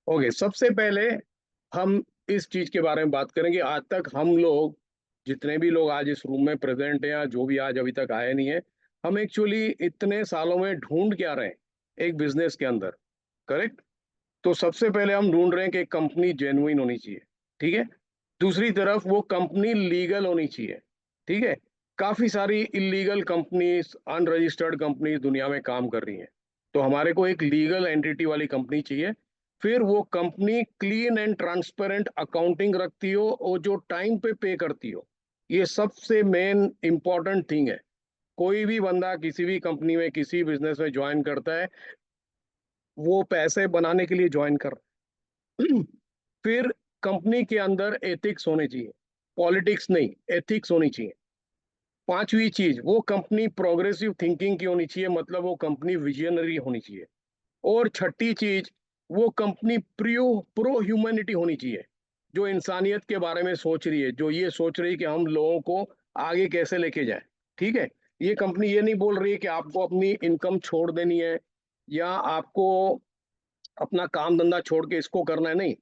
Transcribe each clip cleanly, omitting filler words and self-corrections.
Okay, सबसे पहले हम इस चीज के बारे में बात करेंगे। आज तक हम लोग, जितने भी लोग आज इस रूम में प्रेजेंट हैं या जो भी आज अभी तक आए नहीं है, हम एक्चुअली इतने सालों में ढूंढ क्या रहे हैं एक बिजनेस के अंदर। करेक्ट। तो सबसे पहले हम ढूंढ रहे हैं कि कंपनी जेन्युइन होनी चाहिए। ठीक है। दूसरी तरफ वो कंपनी लीगल होनी चाहिए। ठीक है। काफी सारी इलीगल कंपनीज, अनरजिस्टर्ड कंपनीज दुनिया में काम कर रही हैं। तो हमारे को एक लीगल एंटिटी वाली कंपनी चाहिए। फिर वो company clean and transparent accounting रखती हो और जो टाइम पे पे करती हो। ये सबसे मेन इंपॉर्टेंट थिंग है। कोई भी बंदा किसी भी कंपनी में, किसी बिजनेस में ज्वाइन करता है, वो पैसे बनाने के लिए ज्वाइन कर रहा है। फिर कंपनी के अंदर एथिक्स होने चाहिए। पॉलिटिक्स नहीं, एथिक्स होनी चाहिए। पांचवी चीज, वो कंपनी प्रोग्रेसिव थिंकिंग की होनी चाहिए, मतलब वो कंपनी विजनरी होनी चाहिए। और छठी चीज, वो कंपनी प्रो ह्यूमैनिटी होनी चाहिए, जो इंसानियत के बारे में सोच रही है, जो ये सोच रही है कि हम लोगों को आगे कैसे लेके जाए। ठीक है। ये कंपनी ये नहीं बोल रही है कि आपको अपनी इनकम छोड़ देनी है या आपको अपना काम धंधा छोड़ के इसको करना है, नहीं।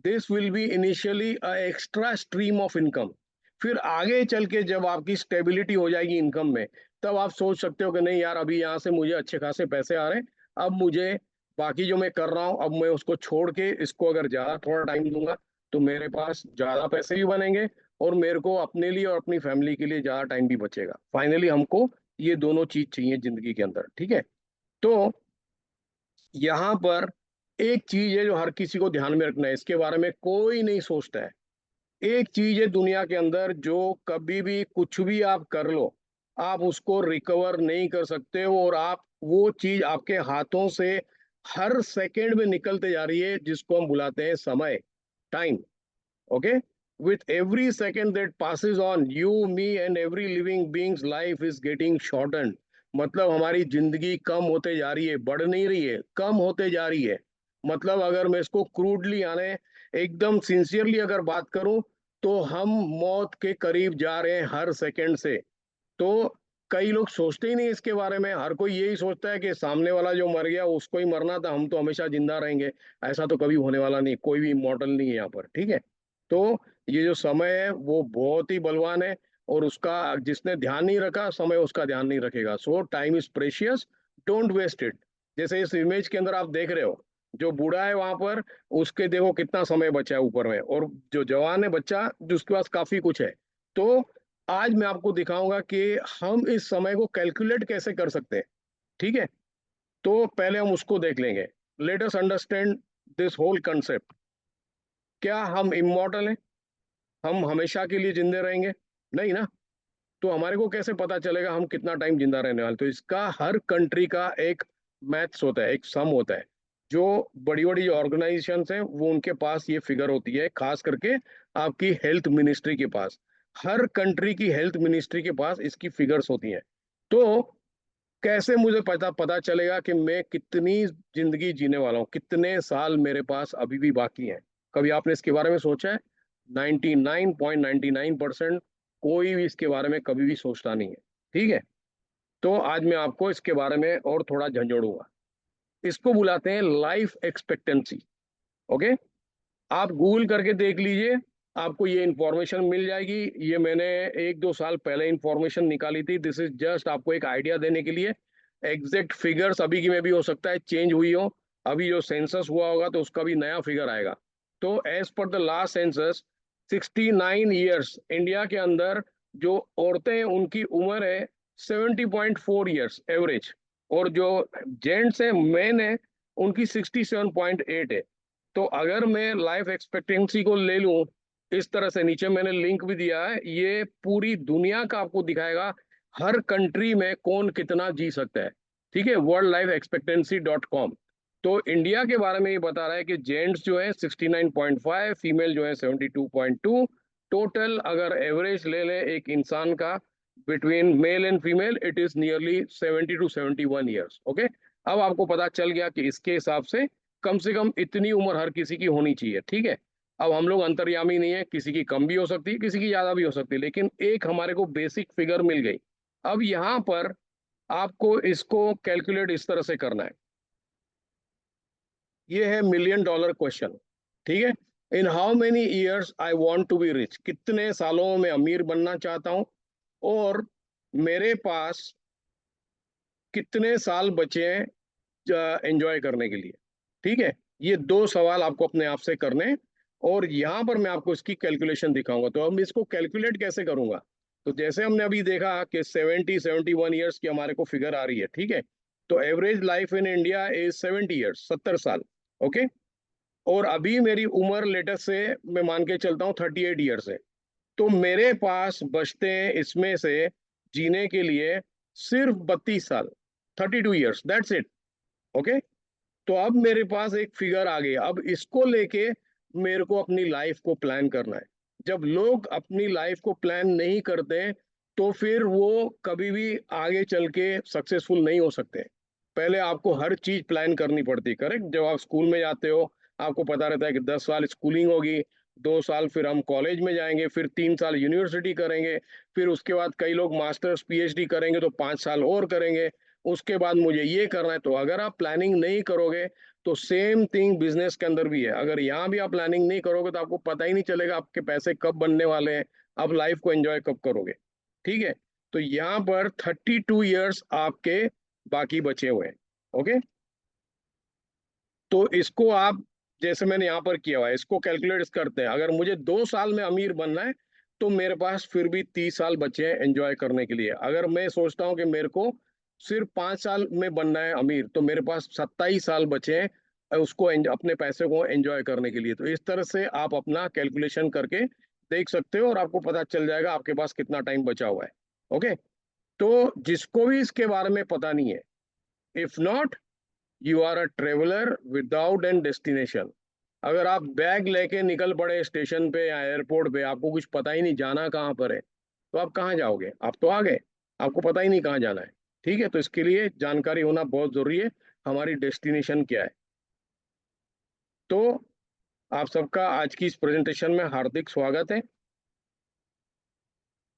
This will be initially extra stream of income. फिर आगे चल के जब आपकी स्टेबिलिटी हो जाएगी इनकम में, तब आप सोच सकते हो कि नहीं यार, अभी यहाँ से मुझे अच्छे खासे पैसे आ रहे हैं, अब मुझे बाकी जो मैं कर रहा हूँ, अब मैं उसको छोड़ के इसको अगर ज्यादा थोड़ा टाइम दूंगा तो मेरे पास ज्यादा पैसे भी बनेंगे और मेरे को अपने लिए और अपनी फैमिली के लिए ज्यादा टाइम भी बचेगा। फाइनली हमको ये दोनों चीज चाहिए जिंदगी के अंदर। ठीक है। तो यहाँ पर एक चीज है जो हर किसी को ध्यान में रखना है, इसके बारे में कोई नहीं सोचता है। एक चीज है दुनिया के अंदर जो कभी भी कुछ भी आप कर लो, आप उसको रिकवर नहीं कर सकते हो, और आप वो चीज आपके हाथों से हर सेकंड में निकलते जा रही है, जिसको हम बुलाते हैं समय, time. Okay. With every second that passes on you, me and every living beings life is getting shortened। मतलब हमारी जिंदगी कम होते जा रही है, बढ़ नहीं रही है, कम होते जा रही है। मतलब अगर मैं इसको क्रूडली यानी एकदम सिंसियरली अगर बात करूं, तो हम मौत के करीब जा रहे हैं हर सेकंड से। तो कई लोग सोचते ही नहीं इसके बारे में। हर कोई यही सोचता है कि सामने वाला जो मर गया उसको ही मरना था, हम तो हमेशा जिंदा रहेंगे। ऐसा तो कभी होने वाला नहीं, कोई भी इमॉर्टल नहीं है यहाँ पर। ठीक है। तो ये जो समय है वो बहुत ही बलवान है, और उसका जिसने ध्यान नहीं रखा, समय उसका ध्यान नहीं रखेगा। So time is precious, don't waste it. जैसे इस इमेज के अंदर आप देख रहे हो, जो बूढ़ा है वहां पर, उसके देखो कितना समय बचा है ऊपर में, और जो जवान है बच्चा, जिसके पास काफी कुछ है। तो आज मैं आपको दिखाऊंगा कि हम इस समय को कैलकुलेट कैसे कर सकते हैं। ठीक है। तो पहले हम उसको देख लेंगे। Let us understand this whole concept. क्या हम इमॉर्टल हैं? हम हमेशा के लिए जिंदे रहेंगे? नहीं ना। तो हमारे को कैसे पता चलेगा हम कितना टाइम जिंदा रहने वाले? तो इसका हर कंट्री का एक मैथ्स होता है, एक सम होता है। जो बड़ी बड़ी ऑर्गेनाइजेशंस हैं वो उनके पास ये फिगर होती है, खास करके आपकी हेल्थ मिनिस्ट्री के पास। हर कंट्री की हेल्थ मिनिस्ट्री के पास इसकी फिगर्स होती हैं। तो कैसे मुझे पता पता चलेगा कि मैं कितनी जिंदगी जीने वाला हूँ, कितने साल मेरे पास अभी भी बाकी हैं? कभी आपने इसके बारे में सोचा है? 99.99% कोई भी इसके बारे में कभी भी सोचता नहीं है। ठीक है। तो आज मैं आपको इसके बारे में और थोड़ा झंझोड़ूंगा। इसको बुलाते हैं लाइफ एक्सपेक्टेंसी। ओके। आप गूगल करके देख लीजिए, आपको ये इंफॉर्मेशन मिल जाएगी। ये मैंने 1-2 साल पहले इंफॉर्मेशन निकाली थी। दिस इज जस्ट आपको एक आइडिया देने के लिए। एग्जैक्ट फिगर्स अभी की में भी हो सकता है चेंज हुई हो। अभी जो सेंसस हुआ होगा तो उसका भी नया फिगर आएगा। तो as per the last census, 69 years India के अंदर जो औरतें हैं उनकी उम्र है 70.4 ईयर्स एवरेज। और जो जेंट्स हैं, मेन है, उनकी 67.8 है। तो अगर मैं लाइफ एक्सपेक्टेंसी को ले लूं, इस तरह से नीचे मैंने लिंक भी दिया है, ये पूरी दुनिया का आपको दिखाएगा हर कंट्री में कौन कितना जी सकता है। ठीक है। worldlifeexpectancy.com। तो इंडिया के बारे में ये बता रहा है कि जेंट्स जो है 69.5, फीमेल जो है 72.2। टोटल अगर एवरेज ले ले एक इंसान का, between male and female, it is nearly 70 to 71 years. Okay. अब आपको पता चल गया कि इसके हिसाब से कम इतनी उम्र हर किसी की होनी चाहिए। ठीक है। अब हम लोग अंतर्यामी नहीं है, किसी की कम भी हो सकती है, किसी की ज्यादा भी हो सकती है, लेकिन एक हमारे को बेसिक फिगर मिल गई। अब यहाँ पर आपको इसको कैलकुलेट इस तरह से करना है। ये है मिलियन डॉलर क्वेश्चन, ठीक है। In how many years I want to be rich, कितने सालों में अमीर बनना चाहता हूं, और मेरे पास कितने साल बचे हैं एंजॉय करने के लिए, ठीक है। ये दो सवाल आपको अपने आप से करने हैं, और यहाँ पर मैं आपको इसकी कैलकुलेशन दिखाऊंगा। तो अब इसको कैलकुलेट कैसे करूंगा, तो जैसे हमने अभी देखा कि 71 ईयर्स की हमारे को फिगर आ रही है, ठीक है। तो average life in India is 70 years, 70 साल, ओके। और अभी मेरी उम्र लेटेस्ट से मैं मान के चलता हूँ 38 ईयर्स है। तो मेरे पास बचते हैं इसमें से जीने के लिए सिर्फ 32 साल, 32 ईयर्स, दैट्स इट, ओके। तो अब मेरे पास एक फिगर आ गई, अब इसको लेके मेरे को अपनी लाइफ को प्लान करना है। जब लोग अपनी लाइफ को प्लान नहीं करते तो फिर वो कभी भी आगे चल के सक्सेसफुल नहीं हो सकते। पहले आपको हर चीज प्लान करनी पड़ती है, करेक्ट। जब आप स्कूल में जाते हो आपको पता रहता है कि 10 साल स्कूलिंग होगी, 2 साल फिर हम कॉलेज में जाएंगे, फिर 3 साल यूनिवर्सिटी करेंगे, फिर उसके बाद कई लोग मास्टर्स पीएचडी करेंगे तो 5 साल और करेंगे, उसके बाद मुझे ये करना है। तो अगर आप प्लानिंग नहीं करोगे तो सेम थिंग बिजनेस के अंदर भी है, अगर यहाँ भी आप प्लानिंग नहीं करोगे तो आपको पता ही नहीं चलेगा आपके पैसे कब बनने वाले हैं, आप लाइफ को एंजॉय कब करोगे, ठीक है। तो यहाँ पर 32 ईयर्स आपके बाकी बचे हुए हैं, ओके। तो इसको आप, जैसे मैंने यहाँ पर किया हुआ है, इसको कैलकुलेट करते हैं। अगर मुझे 2 साल में अमीर बनना है तो मेरे पास फिर भी 30 साल बचे हैं एंजॉय करने के लिए। अगर मैं सोचता हूँ कि मेरे को सिर्फ 5 साल में बनना है अमीर, तो मेरे पास 27 साल बचे हैं उसको अपने पैसे को एंजॉय करने के लिए। तो इस तरह से आप अपना कैलकुलेशन करके देख सकते हो और आपको पता चल जाएगा आपके पास कितना टाइम बचा हुआ है, ओके। तो जिसको भी इसके बारे में पता नहीं है, if not, you are a traveller without an destination. अगर आप बैग लेके निकल पड़े स्टेशन पे या एयरपोर्ट पे, आपको कुछ पता ही नहीं जाना कहाँ पर है, तो आप कहाँ जाओगे, आप तो आ गए, आपको पता ही नहीं कहाँ जाना है, ठीक है। तो इसके लिए जानकारी होना बहुत जरूरी है, हमारी डेस्टिनेशन क्या है। तो आप सबका आज की इस प्रेजेंटेशन में हार्दिक स्वागत है।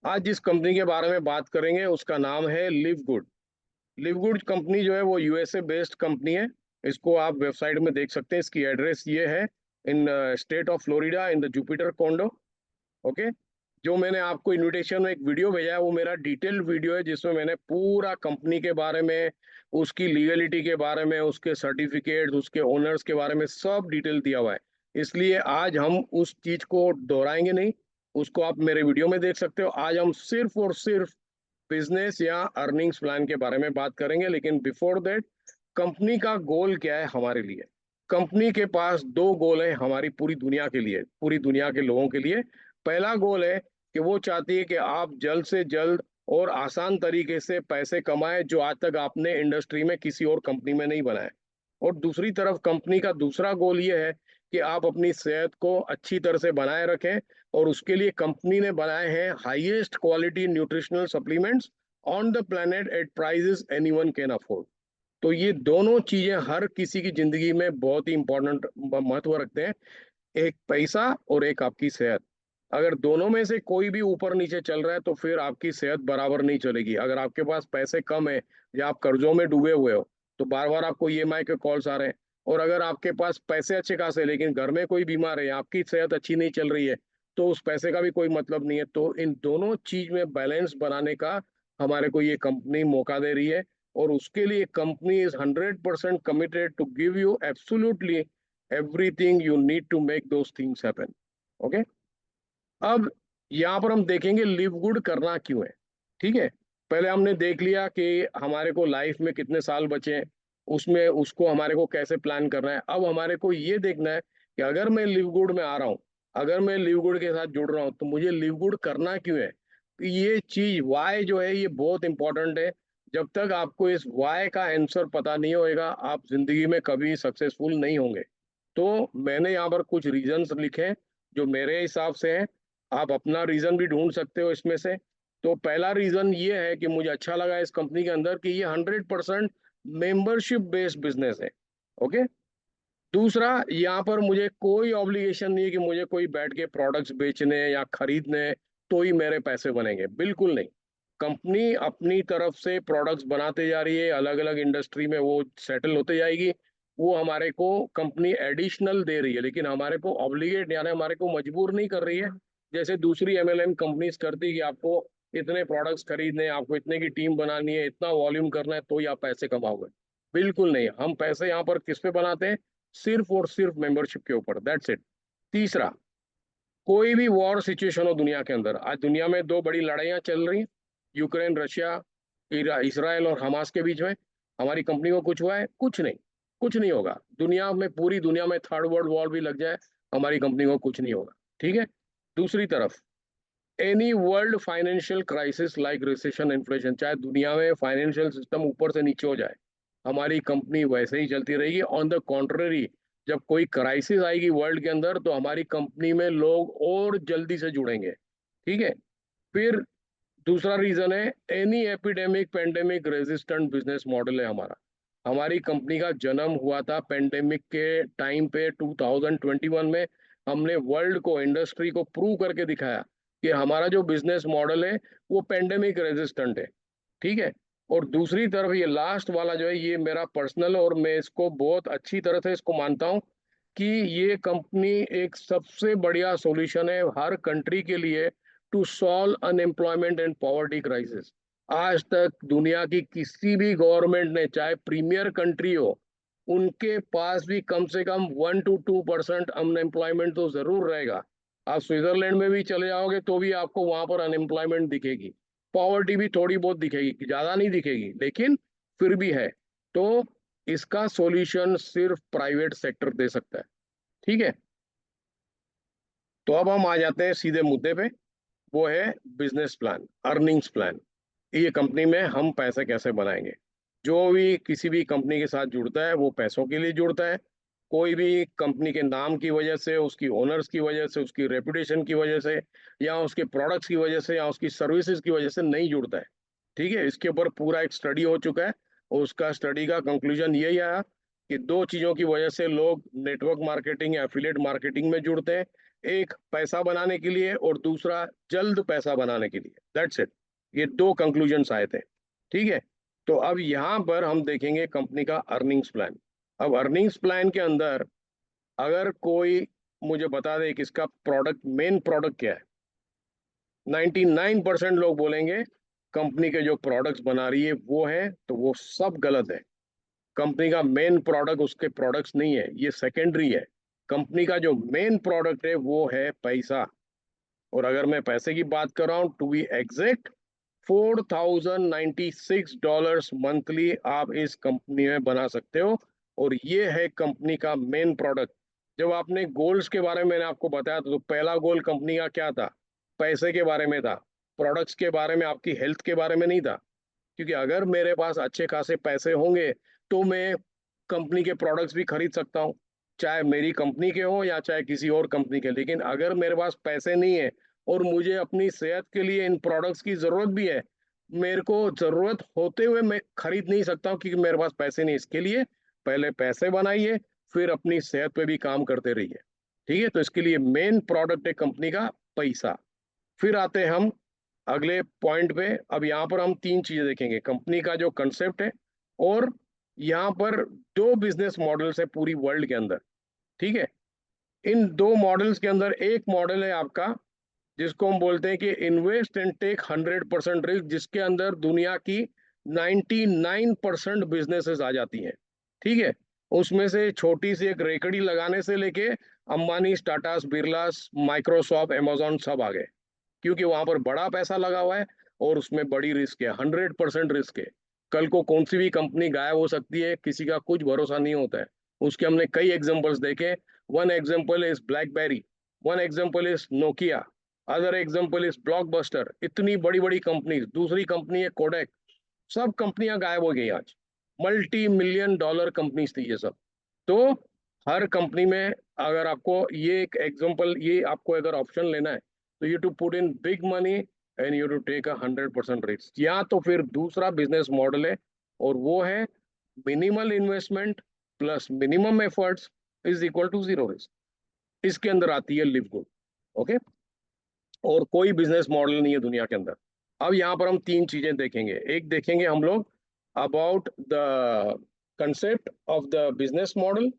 आज जिस कंपनी के बारे में बात करेंगे उसका नाम है live good. Live good company जो है वो यूएसए बेस्ड कंपनी है। इसको आप वेबसाइट में देख सकते हैं, इसकी एड्रेस ये है, in state of Florida in the Jupiter condo, okay. जो मैंने आपको इनविटेशन में एक वीडियो भेजा है वो मेरा डिटेल्ड वीडियो है, जिसमें मैंने पूरा कंपनी के बारे में, उसकी लीगलिटी के बारे में, उसके सर्टिफिकेट्स, उसके ओनर्स के बारे में सब डिटेल दिया हुआ है। इसलिए आज हम उस चीज को दोहराएंगे नहीं, उसको आप मेरे वीडियो में देख सकते हो। आज हम सिर्फ और सिर्फ बिजनेस या अर्निंग्स प्लान के बारे में बात करेंगे। लेकिन बिफोर दैट, कंपनी का गोल क्या है हमारे लिए। कंपनी के पास दो गोल है हमारी पूरी दुनिया के लिए, पूरी दुनिया के लोगों के लिए। पहला गोल है कि वो चाहती है कि आप जल्द से जल्द और आसान तरीके से पैसे कमाएं, जो आज तक आपने इंडस्ट्री में किसी और कंपनी में नहीं बनाए। और दूसरी तरफ कंपनी का दूसरा गोल ये है कि आप अपनी सेहत को अच्छी तरह से बनाए रखें, और उसके लिए कंपनी ने बनाए हैं highest quality nutritional supplements on the planet at prices anyone can afford. तो ये दोनों चीजें हर किसी की जिंदगी में बहुत ही इंपॉर्टेंट महत्व रखते हैं, एक पैसा और एक आपकी सेहत। अगर दोनों में से कोई भी ऊपर नीचे चल रहा है तो फिर आपकी सेहत बराबर नहीं चलेगी। अगर आपके पास पैसे कम है या आप कर्जों में डूबे हुए हो तो बार बार आपको ईएमआई के कॉल्स आ रहे हैं। और अगर आपके पास पैसे अच्छे खासे हैं लेकिन घर में कोई बीमार है, आपकी सेहत अच्छी नहीं चल रही है, तो उस पैसे का भी कोई मतलब नहीं है। तो इन दोनों चीज में बैलेंस बनाने का हमारे को ये कंपनी मौका दे रही है, और उसके लिए company is 100% committed to give you absolutely everything you need to make those things happen, okay. अब यहाँ पर हम देखेंगे लिव गुड करना क्यों है, ठीक है। पहले हमने देख लिया कि हमारे को लाइफ में कितने साल बचे हैं, उसमें उसको हमारे को कैसे प्लान करना है। अब हमारे को ये देखना है कि अगर मैं लिव गुड में आ रहा हूँ, अगर मैं लिव गुड के साथ जुड़ रहा हूँ, तो मुझे लिव गुड करना क्यों है। ये चीज वाई जो है ये बहुत इंपॉर्टेंट है। जब तक आपको इस वाई का आंसर पता नहीं होएगा आप जिंदगी में कभी सक्सेसफुल नहीं होंगे। तो मैंने यहाँ पर कुछ रीजंस लिखे हैं जो मेरे हिसाब से हैं, आप अपना रीजन भी ढूंढ सकते हो इसमें से। तो पहला रीजन ये है कि मुझे अच्छा लगा इस कंपनी के अंदर कि ये 100% मेंबरशिप बेस्ड बिजनेस है, ओके। दूसरा, यहाँ पर मुझे कोई ऑब्लिगेशन नहीं है कि मुझे कोई बैठ के प्रोडक्ट्स बेचने या खरीदने तो ही मेरे पैसे बनेंगे, बिल्कुल नहीं। कंपनी अपनी तरफ से प्रोडक्ट्स बनाते जा रही है, अलग अलग इंडस्ट्री में वो सेटल होते जाएगी, वो हमारे को कंपनी एडिशनल दे रही है, लेकिन हमारे को ऑब्लिगेट यानी हमारे को मजबूर नहीं कर रही है जैसे दूसरी एमएलएम कंपनीज करती कि आपको इतने प्रोडक्ट्स खरीदने हैं, आपको इतने की टीम बनानी है, इतना वॉल्यूम करना है तो ही आप पैसे कमाओगे। बिल्कुल नहीं, हम पैसे यहाँ पर किस पे बनाते हैं? सिर्फ और सिर्फ मेंबरशिप के ऊपर, दैट्स इट। तीसरा, कोई भी वॉर सिचुएशन हो दुनिया के अंदर, आज दुनिया में दो बड़ी लड़ाइयाँ चल रही हैं, यूक्रेन रशिया, इसराइल और हमास के बीच में। हमारी कंपनी को कुछ हुआ है? कुछ नहीं, कुछ नहीं होगा। दुनिया में, पूरी दुनिया में थर्ड वर्ल्ड वॉर भी लग जाए, हमारी कंपनी को कुछ नहीं होगा। ठीक है। दूसरी तरफ, any world financial crisis like recession, inflation, चाहे दुनिया में फाइनेंशियल सिस्टम ऊपर से नीचे हो जाए, हमारी कंपनी वैसे ही चलती रहेगी। ऑन द कॉन्ट्ररी, जब कोई क्राइसिस आएगी वर्ल्ड के अंदर तो हमारी कंपनी में लोग और जल्दी से जुड़ेंगे। ठीक है। फिर दूसरा रीजन है, any epidemic pandemic resistant business model है हमारा। हमारी कंपनी का जन्म हुआ था पेंडेमिक के टाइम पे 2021 में। हमने वर्ल्ड को, इंडस्ट्री को प्रूव करके दिखाया कि हमारा जो बिजनेस मॉडल है वो पेंडेमिक रेजिस्टेंट है। ठीक है। और दूसरी तरफ ये लास्ट वाला जो है, ये मेरा पर्सनल, और मैं इसको बहुत अच्छी तरह से इसको मानता हूँ कि ये कंपनी एक सबसे बढ़िया सॉल्यूशन है हर कंट्री के लिए to solve unemployment and poverty crisis. आज तक दुनिया की किसी भी गवर्नमेंट ने, चाहे प्रीमियर कंट्री हो, उनके पास भी कम से कम 1 to 2% अनएम्प्लॉयमेंट तो जरूर रहेगा। आप स्विट्जरलैंड में भी चले जाओगे तो भी आपको वहां पर अनएम्प्लॉयमेंट दिखेगी, पॉवर्टी भी थोड़ी बहुत दिखेगी, ज्यादा नहीं दिखेगी, लेकिन फिर भी है। तो इसका सॉल्यूशन सिर्फ प्राइवेट सेक्टर दे सकता है। ठीक है। तो अब हम आ जाते हैं सीधे मुद्दे पे, वो है बिजनेस प्लान, अर्निंग्स प्लान। ये कंपनी में हम पैसे कैसे बनाएंगे। जो भी किसी भी कंपनी के साथ जुड़ता है वो पैसों के लिए जुड़ता है। कोई भी कंपनी के नाम की वजह से, उसकी ओनर्स की वजह से, उसकी रेपुटेशन की वजह से, या उसके प्रोडक्ट्स की वजह से, या उसकी सर्विसेज की वजह से नहीं जुड़ता है। ठीक है। इसके ऊपर पूरा एक स्टडी हो चुका है, और उसका स्टडी का कंक्लूजन यही आया कि दो चीजों की वजह से लोग नेटवर्क मार्केटिंग या एफिलिएट मार्केटिंग में जुड़ते हैं। एक, पैसा बनाने के लिए, और दूसरा जल्द पैसा बनाने के लिए। That's it. ये दो कंक्लूजन्स आए थे। ठीक है। तो अब यहाँ पर हम देखेंगे कंपनी का अर्निंग्स प्लान। अब अर्निंग्स प्लान के अंदर अगर कोई मुझे बता दे कि इसका प्रोडक्ट, मेन प्रोडक्ट क्या है, 99% लोग बोलेंगे कंपनी के जो प्रोडक्ट्स बना रही है वो है, तो वो सब गलत है। कंपनी का मेन प्रोडक्ट उसके प्रोडक्ट्स नहीं है, ये सेकेंडरी है। कंपनी का जो मेन प्रोडक्ट है वो है पैसा। और अगर मैं पैसे की बात कर रहा हूँ, टू बी एग्जैक्ट, $4,096 मंथली आप इस कंपनी में बना सकते हो। और ये है कंपनी का मेन प्रोडक्ट। जब आपने गोल्स के बारे में मैंने आपको बताया तो पहला गोल कंपनी का क्या था? पैसे के बारे में था, प्रोडक्ट्स के बारे में, आपकी हेल्थ के बारे में नहीं था। क्योंकि अगर मेरे पास अच्छे खासे पैसे होंगे तो मैं कंपनी के प्रोडक्ट्स भी खरीद सकता हूँ, चाहे मेरी कंपनी के हो या चाहे किसी और कंपनी के। लेकिन अगर मेरे पास पैसे नहीं है और मुझे अपनी सेहत के लिए इन प्रोडक्ट्स की जरूरत भी है, मेरे को जरूरत होते हुए मैं खरीद नहीं सकता हूँ क्योंकि मेरे पास पैसे नहीं। इसके लिए पहले पैसे बनाइए, फिर अपनी सेहत पे भी काम करते रहिए। ठीक है। तो इसके लिए मेन प्रोडक्ट है कंपनी का पैसा। फिर आते हैं हम अगले पॉइंट पे। अब यहाँ पर हम तीन चीजें देखेंगे, कंपनी का जो कंसेप्ट है, और यहाँ पर दो बिजनेस मॉडल्स है पूरी वर्ल्ड के अंदर। ठीक है। इन दो मॉडल्स के अंदर एक मॉडल है आपका जिसको हम बोलते हैं कि इन्वेस्ट एंड टेक 100% रिस्क, जिसके अंदर दुनिया की 99% बिजनेसेस आ जाती हैं। ठीक है। उसमें से छोटी सी एक रेकड़ी लगाने से लेके अंबानी, टाटास, बिरलास, माइक्रोसॉफ्ट, अमेजोन सब आ गए, क्योंकि वहां पर बड़ा पैसा लगा हुआ है और उसमें बड़ी रिस्क है, 100% रिस्क है। कल को कौन सी भी कंपनी गायब हो सकती है, किसी का कुछ भरोसा नहीं होता है। उसके हमने कई एग्जांपल्स देखे। One example is blackberry, one example is Nokia, other example is blockbuster. इतनी बड़ी बड़ी कंपनी, दूसरी कंपनी है कोडेक, सब कंपनियां गायब हो गई आज। मल्टी मिलियन डॉलर कंपनीज थी ये सब। तो हर कंपनी में, अगर आपको ये एक एग्जांपल, ये आपको अगर ऑप्शन लेना है तो you to put in big money and you to take 100% risk, या तो फिर दूसरा बिजनेस मॉडल है, और वो है minimal investment plus minimum efforts is equal to zero risk. इसके अंदर आती है लिव गुड। ओके। और कोई बिजनेस मॉडल नहीं है दुनिया के अंदर। अब यहाँ पर हम तीन चीजें देखेंगे। एक देखेंगे हम लोग about the concept of the business model,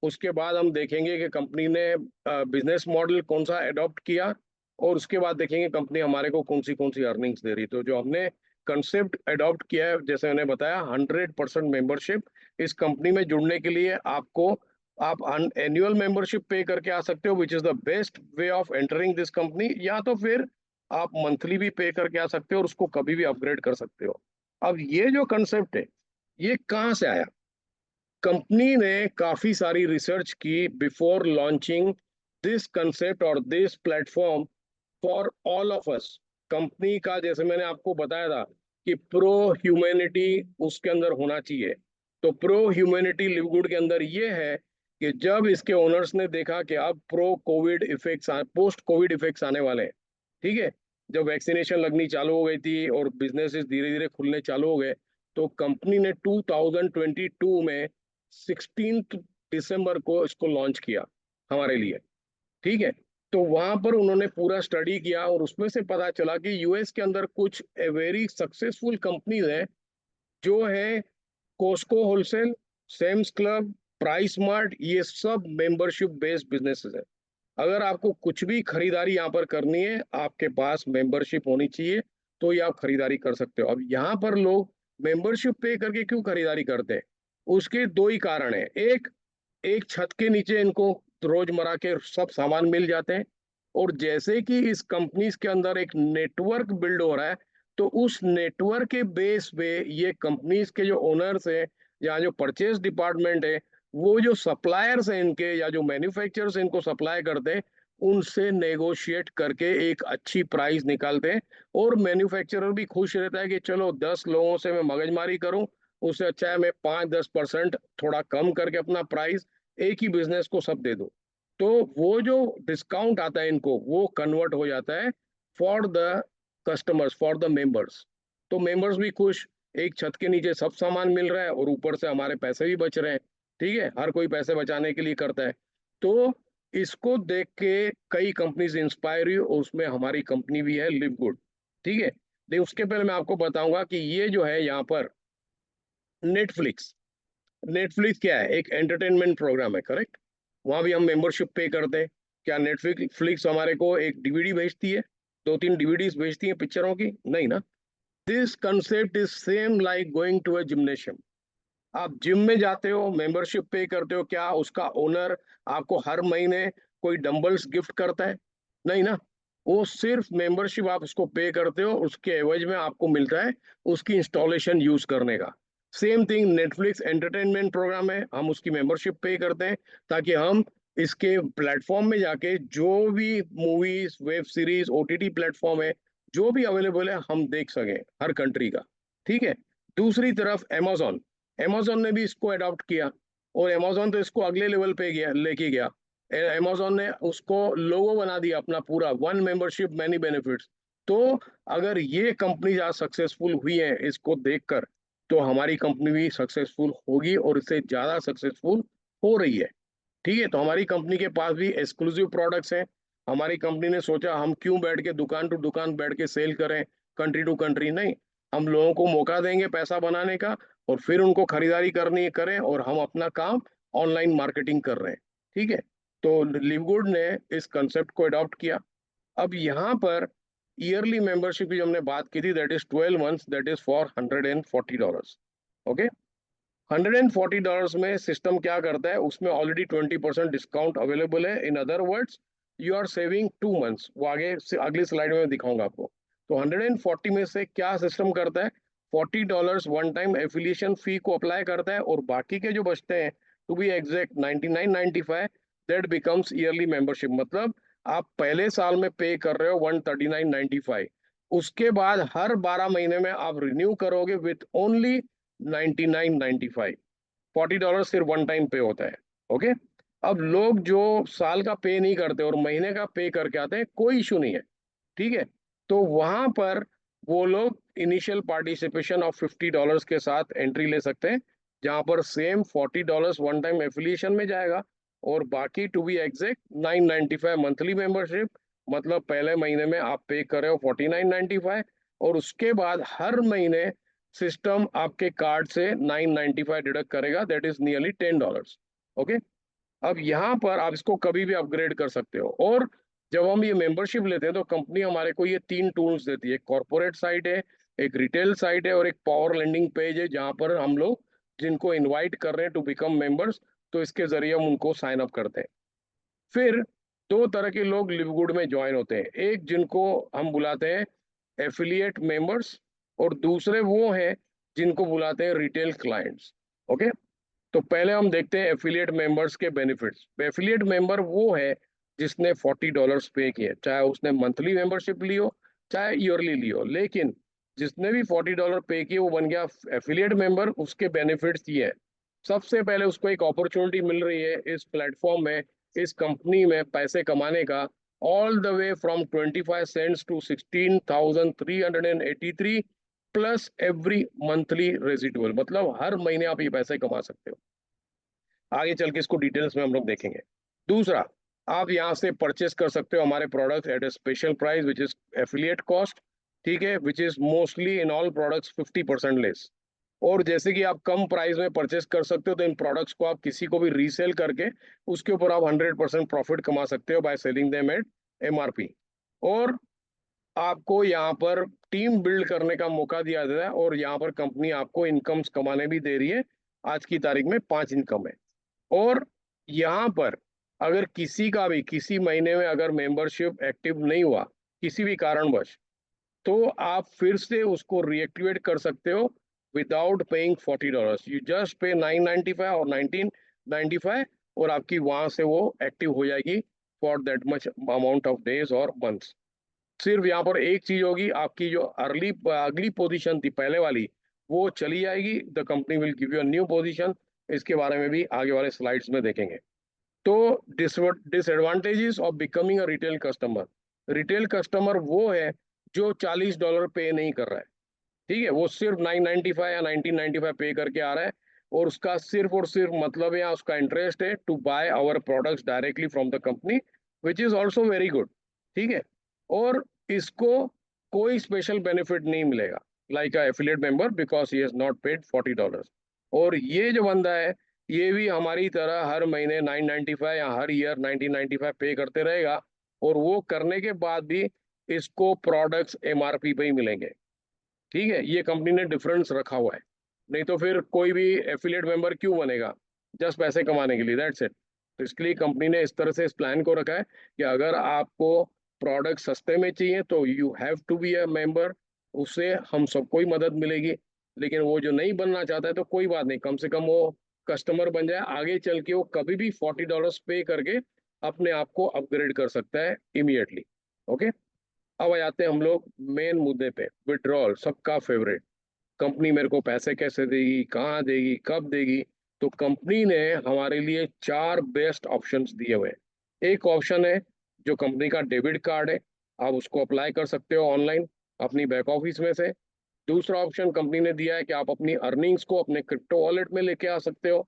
उसके बाद हम देखेंगे कि कंपनी ने बिजनेस मॉडल कौन सा अडॉप्ट किया, और उसके बाद देखेंगे कंपनी हमारे को कौन सी अर्निंग्स दे रही। तो जो हमने कंसेप्ट अडॉप्ट किया है, जैसे मैंने बताया, 100% मेंबरशिप। इस कंपनी में जुड़ने के लिए आपको आप एनुअल मेंबरशिप पे करके आ सकते हो, which is the best way of entering this company, या तो फिर आप मंथली भी पे करके आ सकते हो और उसको कभी भी अपग्रेड कर सकते हो। अब ये जो कंसेप्ट है, ये कहाँ से आया? कंपनी ने काफी सारी रिसर्च की बिफोर लॉन्चिंग दिस कंसेप्ट और this platform for all of us. Company का, जैसे मैंने आपको बताया था कि प्रो ह्यूमैनिटी उसके अंदर होना चाहिए। तो प्रो ह्यूमैनिटी लिव गुड के अंदर ये है कि जब इसके ओनर्स ने देखा कि अब pro Covid effects, post Covid effects आने वाले हैं, ठीक है, जब वैक्सीनेशन लगनी चालू हो गई थी और बिजनेसेस धीरे धीरे खुलने चालू हो गए, तो कंपनी ने 2022 में 16 दिसंबर को इसको लॉन्च किया हमारे लिए, ठीक है। तो वहां पर उन्होंने पूरा स्टडी किया और उसमें से पता चला कि यूएस के अंदर कुछ वेरी सक्सेसफुल कंपनीज हैं, जो है Costco Wholesale, Sam's Club, PriceSmart, ये सब मेंबरशिप बेस्ड बिजनेसेस है। अगर आपको कुछ भी खरीदारी यहाँ पर करनी है, आपके पास मेंबरशिप होनी चाहिए, तो ये आप खरीदारी कर सकते हो। अब यहाँ पर लोग मेंबरशिप पे करके क्यों खरीदारी करते हैं? उसके दो ही कारण है। एक, एक छत के नीचे इनको रोजमर्रा के सब सामान मिल जाते हैं, और जैसे कि इस कंपनीज के अंदर एक नेटवर्क बिल्ड हो रहा है, तो उस नेटवर्क के बेस पे ये कंपनीज के जो ओनर्स हैं या जो परचेज डिपार्टमेंट है, वो जो सप्लायर्स हैं इनके, या जो मैन्युफैक्चरर्स इनको सप्लाई करते हैं, उनसे नेगोशिएट करके एक अच्छी प्राइस निकालते हैं। और मैन्युफैक्चरर भी खुश रहता है कि चलो 10 लोगों से मैं मगजमारी करूं, उससे अच्छा है मैं 5-10% थोड़ा कम करके अपना प्राइस एक ही बिजनेस को सब दे दूं। तो वो जो डिस्काउंट आता है इनको, वो कन्वर्ट हो जाता है for the customers, for the members. तो मेंबर्स भी खुश, एक छत के नीचे सब सामान मिल रहा है और ऊपर से हमारे पैसे भी बच रहे हैं, ठीक है, हर कोई पैसे बचाने के लिए करता है। तो इसको देख के कई कंपनीज इंस्पायर हुई, और उसमें हमारी कंपनी भी है, लिव गुड, ठीक है। लेकिन उसके पहले मैं आपको बताऊंगा कि ये जो है यहाँ पर नेटफ्लिक्स, नेटफ्लिक्स क्या है? एक एंटरटेनमेंट प्रोग्राम है, करेक्ट। वहां भी हम मेंबरशिप पे करते हैं। क्या नेटफ्लिक्स हमारे को एक डीवीडी भेजती है, 2-3 डीवीडीज भेजती है पिक्चरों की? नहीं ना। This concept is same like going to a gymnasium. आप जिम में जाते हो, मेंबरशिप पे करते हो, क्या उसका ओनर आपको हर महीने कोई डंबल्स गिफ्ट करता है? नहीं ना। वो सिर्फ मेंबरशिप आप उसको पे करते हो, उसके एवज में आपको मिलता है उसकी इंस्टॉलेशन यूज करने का। Same thing, Netflix entertainment programme है, हम उसकी मेंबरशिप पे करते हैं ताकि हम इसके प्लेटफॉर्म में जाके जो भी movies, web series, OTT platform है, जो भी अवेलेबल है, हम देख सकें हर कंट्री का, ठीक है। दूसरी तरफ अमेजोन, अमेजोन ने भी इसको अडॉप्ट किया, और अमेजोन तो इसको अगले लेवल पे गया, लेके गया। अमेजोन ने उसको लोगो बना दिया अपना पूरा, वन मेंबरशिप मैनी बेनिफिट्स। तो अगर ये कंपनी आज सक्सेसफुल हुई है इसको देखकर, तो हमारी कंपनी भी सक्सेसफुल होगी, और इससे ज्यादा सक्सेसफुल हो रही है, ठीक है। तो हमारी कंपनी के पास भी एक्सक्लूसिव प्रोडक्ट्स हैं। हमारी कंपनी ने सोचा हम क्यों बैठ के दुकान टू दुकान बैठ के सेल करें, कंट्री टू कंट्री, नहीं। हम लोगों को मौका देंगे पैसा बनाने का, और फिर उनको खरीदारी करनी करें, और हम अपना काम ऑनलाइन मार्केटिंग कर रहे हैं, ठीक है। तो लिवगुड ने इस कंसेप्ट को अडॉप्ट किया। अब यहाँ पर ईयरली मेंबरशिप की जो हमने बात की थी, that is 12 months, that is for $140। Okay, $140 में सिस्टम क्या करता है, उसमें ऑलरेडी 20% डिस्काउंट अवेलेबल है। In other words, you are saving 2 months. वो आगे से अगली स्लाइड में दिखाऊंगा आपको। तो 140 में से क्या सिस्टम करता है, $40 वन टाइम एफिलिएशन फी को अप्लाई करता है, और बाकी के जो बचते हैं, to be exact 99.95, that becomes yearly membership. मतलब आप पहले साल में पे कर रहे हो 139.95, उसके बाद हर 12 महीने में आप रिन्यू करोगे विथ ओनली 99.95। $40 सिर्फ वन टाइम पे होता है, ओके। अब लोग जो साल का पे नहीं करते और महीने का पे करके आते हैं, कोई इशू नहीं है, ठीक है। तो वहां पर वो लोग इनिशियल पार्टिसिपेशन ऑफ $50 के साथ एंट्री ले सकते हैं, जहां पर सेम $40 वन टाइम एफिलिएशन में जाएगा, और बाकी to be exact 995 monthly membership. मतलब पहले महीने में आप पे कर रहे हो 49.95, और उसके बाद हर महीने सिस्टम आपके कार्ड से $9.95 डिडक्ट करेगा, दैट इज नियरली $10। ओके, अब यहाँ पर आप इसको कभी भी अपग्रेड कर सकते हो। और जब हम ये मेंबरशिप लेते हैं तो कंपनी हमारे को ये 3 टूल्स देती है, एक कॉर्पोरेट साइट है, एक रिटेल साइट है और एक पावर लैंडिंग पेज है, जहाँ पर हम लोग जिनको इनवाइट कर रहे हैं टू बिकम मेंबर्स, तो इसके जरिए हम उनको साइन अप करते हैं। फिर दो तरह के लोग लिवगुड में ज्वाइन होते हैं, एक जिनको हम बुलाते हैं एफिलिएट मेंबर्स और दूसरे वो हैं जिनको बुलाते हैं रिटेल क्लाइंट्स। ओके, तो पहले हम देखते हैं एफिलिएट मेंबर्स के बेनिफिट्स। एफिलिएट मेंबर वो है जिसने $40 पे किए, चाहे उसने मंथली मेंबरशिप ली हो चाहे ईयरली ली हो, लेकिन जिसने भी $40 पे किए वो बन गया एफिलिएट मेंबर। उसके बेनिफिट्स ये है, सबसे पहले उसको एक अपॉर्चुनिटी मिल रही है इस प्लेटफॉर्म में, इस कंपनी में पैसे कमाने का, all the way from 25 cents to 16,383 plus every monthly residual, मतलब हर महीने आप ये पैसे कमा सकते हो। आगे चल के इसको डिटेल्स में हम लोग देखेंगे। दूसरा, आप यहाँ से परचेस कर सकते हो हमारे product at A special price which is affiliate cost, ठीक है, which is mostly in all products 50% less. और जैसे कि आप कम प्राइस में परचेस कर सकते हो तो इन प्रोडक्ट्स को आप किसी को भी रीसेल करके उसके ऊपर आप 100% प्रॉफिट कमा सकते हो by selling them at MRP। और आपको यहाँ पर टीम बिल्ड करने का मौका दिया जाता है और यहाँ पर कंपनी आपको इनकम्स कमाने भी दे रही है। आज की तारीख में 5 इनकम है। और यहाँ पर अगर किसी का भी किसी महीने में अगर मेंबरशिप एक्टिव नहीं हुआ किसी भी कारणवश, तो आप फिर से उसको रीएक्टिवेट कर सकते हो विदाउट पेइंग $40। यू जस्ट पे 995 और 1995 और आपकी वहां से वो एक्टिव हो जाएगी for that much amount of days और मंथ्स। सिर्फ यहाँ पर एक चीज होगी, आपकी जो अगली पोजीशन थी पहले वाली वो चली जाएगी, the company will give you a new position. इसके बारे में भी आगे वाले स्लाइड्स में देखेंगे। तो disadvantages of becoming a retail customer, retail customer वो है जो $40 पे नहीं कर रहा है, ठीक है, वो सिर्फ 995 या 1995 पे करके आ रहा है और उसका सिर्फ और सिर्फ मतलब है या उसका इंटरेस्ट है to buy our products directly from the company, which is also very good, ठीक है। और इसको कोई स्पेशल बेनिफिट नहीं मिलेगा like a affiliate member because he has not paid $40। और ये जो बंदा है ये भी हमारी तरह हर महीने 995 या हर ईयर 1995 पे करते रहेगा और वो करने के बाद भी इसको प्रोडक्ट्स MRP पे ही मिलेंगे, ठीक है। ये कंपनी ने डिफरेंस रखा हुआ है, नहीं तो फिर कोई भी एफिलिएट मेंबर क्यों बनेगा, जस्ट पैसे कमाने के लिए, दैट्स इट। तो इसके लिए कंपनी ने इस तरह से इस प्लान को रखा है कि अगर आपको प्रोडक्ट सस्ते में चाहिए तो you have to be a member, उससे हम सबको ही मदद मिलेगी। लेकिन वो जो नहीं बनना चाहता है तो कोई बात नहीं, कम से कम वो कस्टमर बन जाए, आगे चल के वो कभी भी $40 पे करके अपने आप को अपग्रेड कर सकता है इमीडिएटली। ओके, अब आ जाते हैं हम लोग मेन मुद्दे पे, विड्रॉल, सबका फेवरेट। कंपनी मेरे को पैसे कैसे देगी, कहाँ देगी, कब देगी। तो कंपनी ने हमारे लिए 4 बेस्ट ऑप्शंस दिए हुए हैं। एक ऑप्शन है जो कंपनी का डेबिट कार्ड है, आप उसको अप्लाई कर सकते हो ऑनलाइन अपनी बैक ऑफिस में से। दूसरा ऑप्शन कंपनी ने दिया है कि आप अपनी अर्निंग्स को अपने क्रिप्टो वॉलेट में लेके आ सकते हो।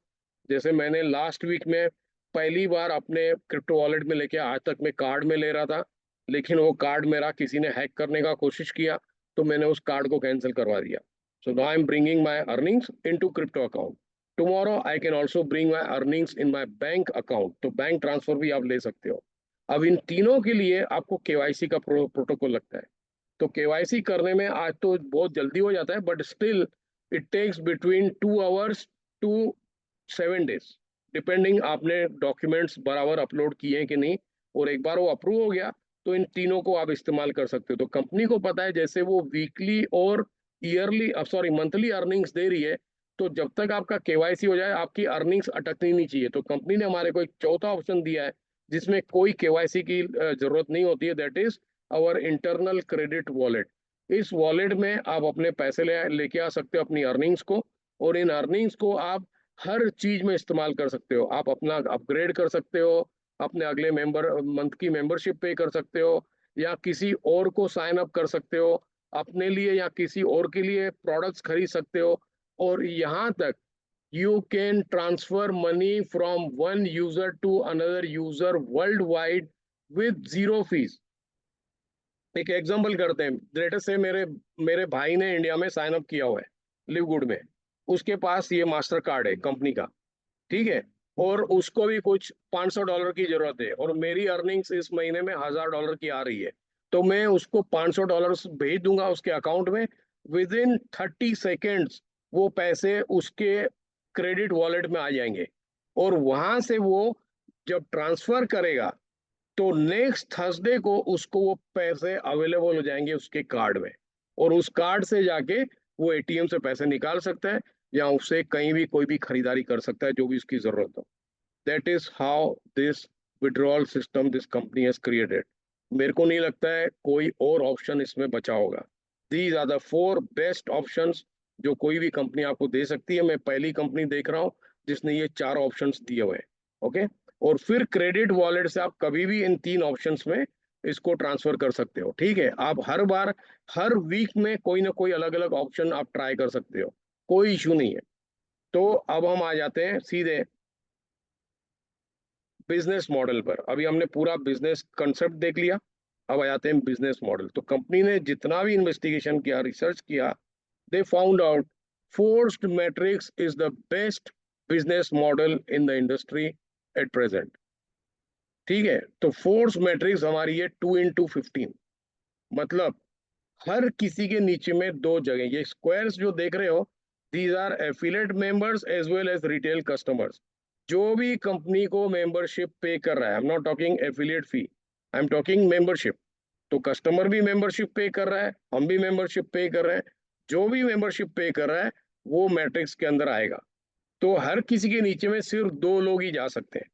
जैसे मैंने लास्ट वीक में पहली बार अपने क्रिप्टो वॉलेट में लेके, आज तक मैं कार्ड में ले रहा था, लेकिन वो कार्ड मेरा किसी ने हैक करने का कोशिश किया तो मैंने उस कार्ड को कैंसिल करवा दिया। So now I am bringing my earnings into crypto account. Tomorrow I can also bring my earnings in my bank account, तो बैंक ट्रांसफर भी आप ले सकते हो। अब इन तीनों के लिए आपको केवाईसी का प्रोटोकॉल लगता है। तो केवाईसी करने में आज तो बहुत जल्दी हो जाता है, but still it takes between 2 hours to 7 days, depending आपने डॉक्यूमेंट्स बराबर अपलोड किए हैं कि नहीं। और एक बार वो अप्रूव हो गया तो इन तीनों को आप इस्तेमाल कर सकते हो। तो कंपनी को पता है जैसे वो वीकली और ईयरली सॉरी मंथली अर्निंग्स दे रही है, तो जब तक आपका केवाईसी हो जाए आपकी अर्निंग्स अटकनी नहीं चाहिए। तो कंपनी ने हमारे को एक चौथा ऑप्शन दिया है जिसमें कोई केवाईसी की जरूरत नहीं होती है, that is our internal credit wallet. इस वॉलेट में आप अपने पैसे लेके आ सकते हो, अपनी अर्निंग्स को, और इन अर्निंग्स को आप हर चीज में इस्तेमाल कर सकते हो। आप अपना अपग्रेड कर सकते हो, अपने अगले मंथ की मेंबरशिप पे कर सकते हो, या किसी और को साइन अप कर सकते हो, अपने लिए या किसी और के लिए प्रोडक्ट्स खरीद सकते हो। और यहाँ तक you can transfer money from one user to another user worldwide with zero fees। एक एग्जांपल करते हैं, लेटर से मेरे मेरे भाई ने इंडिया में साइन अप किया हुआ है, लिव गुड में, उसके पास ये मास्टर कार्ड है कंपनी का, ठीक है, और उसको भी कुछ $500 की जरूरत है, और मेरी अर्निंग्स इस महीने में $1000 की आ रही है, तो मैं उसको $500 भेज दूंगा उसके अकाउंट में। विद इन 30 सेकेंड्स वो पैसे उसके क्रेडिट वॉलेट में आ जाएंगे, और वहां से वो जब ट्रांसफर करेगा तो नेक्स्ट थर्सडे को उसको वो पैसे अवेलेबल हो जाएंगे उसके कार्ड में, और उस कार्ड से जाके वो एटीएम से पैसे निकाल सकता है, या उससे कहीं भी कोई भी खरीदारी कर सकता है जो भी उसकी जरूरत हो। That is how this withdrawal system this company has created. मेरे को नहीं लगता है कोई और ऑप्शन इसमें बचा होगा। These are the 4 best options जो कोई भी कंपनी आपको दे सकती है। मैं पहली कंपनी देख रहा हूँ जिसने ये 4 ऑप्शंस दिए हुए हैं। ओके, और फिर क्रेडिट वॉलेट से आप कभी भी इन 3 ऑप्शंस में इसको ट्रांसफर कर सकते हो, ठीक है। आप हर बार, हर वीक में कोई ना कोई अलग अलग ऑप्शन आप ट्राई कर सकते हो, कोई इशू नहीं है। तो अब हम आ जाते हैं सीधे बिजनेस मॉडल पर। अभी हमने पूरा बिजनेस कंसेप्ट देख लिया, अब आ जाते हैं बिजनेस मॉडल। तो कंपनी ने जितना भी इन्वेस्टिगेशन किया, रिसर्च किया, they found out forced matrix is the best business model in the industry at present, ठीक है। तो फोर्स मैट्रिक्स हमारी है 2 into 15, मतलब हर किसी के नीचे में 2 जगह, ये स्क्वायर्स जो देख रहे हो, these are affiliate members as well as retail customers. जो भी कंपनी को मेंबरशिप पे कर रहा है, I am not talking affiliate fee, I am talking membership. तो कस्टमर भी मेंबरशिप पे कर रहा है, हम भी मेंबरशिप पे कर रहे हैं, जो भी मेंबरशिप पे कर रहा है वो मैट्रिक्स के अंदर आएगा। तो हर किसी के नीचे में सिर्फ 2 लोग ही जा सकते हैं।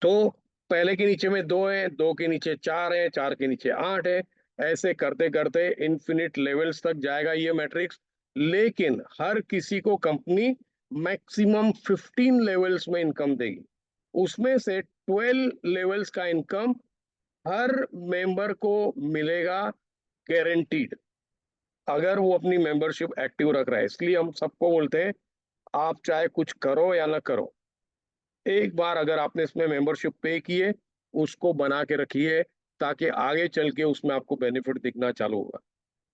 तो पहले के नीचे में 2 है, 2 के नीचे 4 है, 4 के नीचे 8 है, ऐसे करते करते इन्फिनिट लेवल्स तक जाएगा ये मैट्रिक्स। लेकिन हर किसी को कंपनी मैक्सिमम 15 लेवल्स में इनकम देगी, उसमें से 12 लेवल्स का इनकम हर मेंबर को मिलेगा, गारंटीड, अगर वो अपनी मेंबरशिप एक्टिव रख रहा है। इसलिए हम सबको बोलते हैं, आप चाहे कुछ करो या ना करो, एक बार अगर आपने इसमें मेंबरशिप पे की है, उसको बना के रखिए, ताकि आगे चल के उसमें आपको बेनिफिट दिखना चालू होगा,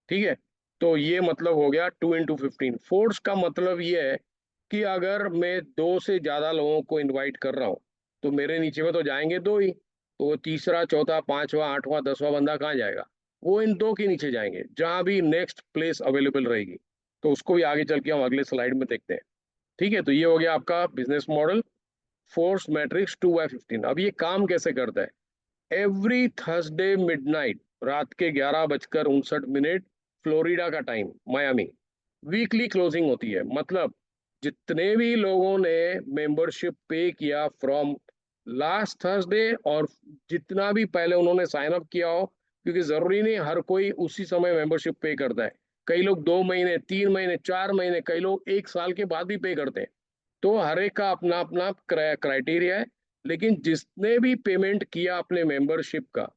ठीक है। तो ये मतलब हो गया 2 into 15। फोर्स का मतलब ये है कि अगर मैं 2 से ज्यादा लोगों को इनवाइट कर रहा हूँ, तो मेरे नीचे में तो जाएंगे 2 ही, तो तीसरा, चौथा, पांचवा, आठवां, 10वां बंदा कहाँ जाएगा? वो इन 2 के नीचे जाएंगे, जहां भी नेक्स्ट प्लेस अवेलेबल रहेगी। तो उसको भी आगे चल के हम अगले स्लाइड में देखते हैं, ठीक है। तो ये हो गया आपका बिजनेस मॉडल, फोर्स मैट्रिक्स 2/15। अब ये काम कैसे करता है? एवरी थर्सडे मिडनाइट, रात के 11:59 फ्लोरिडा का टाइम, मायामी, वीकली क्लोजिंग होती है। मतलब जितने भी लोगों ने मेंबरशिप पे किया फ्रॉम लास्ट थर्सडे, और जितना भी पहले उन्होंने साइन अप किया हो, क्योंकि जरूरी नहीं हर कोई उसी समय मेंबरशिप पे करता है, कई लोग 2 महीने, 3 महीने, 4 महीने, कई लोग 1 साल के बाद भी पे करते हैं। तो हर एक का अपना अपना क्राइटेरिया है। लेकिन जिसने भी पेमेंट किया अपने मेंबरशिप का,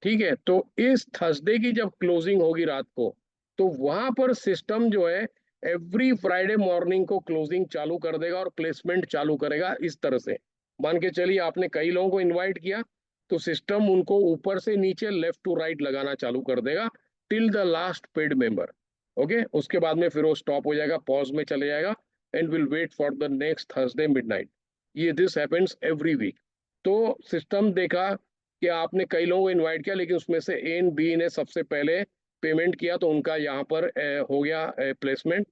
ठीक है, तो इस थर्सडे की जब क्लोजिंग होगी रात को, तो वहां पर सिस्टम जो है एवरी फ्राइडे मॉर्निंग को क्लोजिंग चालू कर देगा और प्लेसमेंट चालू करेगा। इस तरह से मान के चलिए आपने कई लोगों को इनवाइट किया, तो सिस्टम उनको ऊपर से नीचे, लेफ्ट टू राइट लगाना चालू कर देगा till the last paid member. Okay, उसके बाद में फिर वो स्टॉप हो जाएगा, पॉज में चले जाएगा, and will wait for the next Thursday midnight. ये दिस हैपेंस एवरी वीक। तो सिस्टम देखा कि आपने कई लोगों को इनवाइट किया, लेकिन उसमें से ए एंड बी ने सबसे पहले पेमेंट किया, तो उनका यहाँ पर हो गया प्लेसमेंट।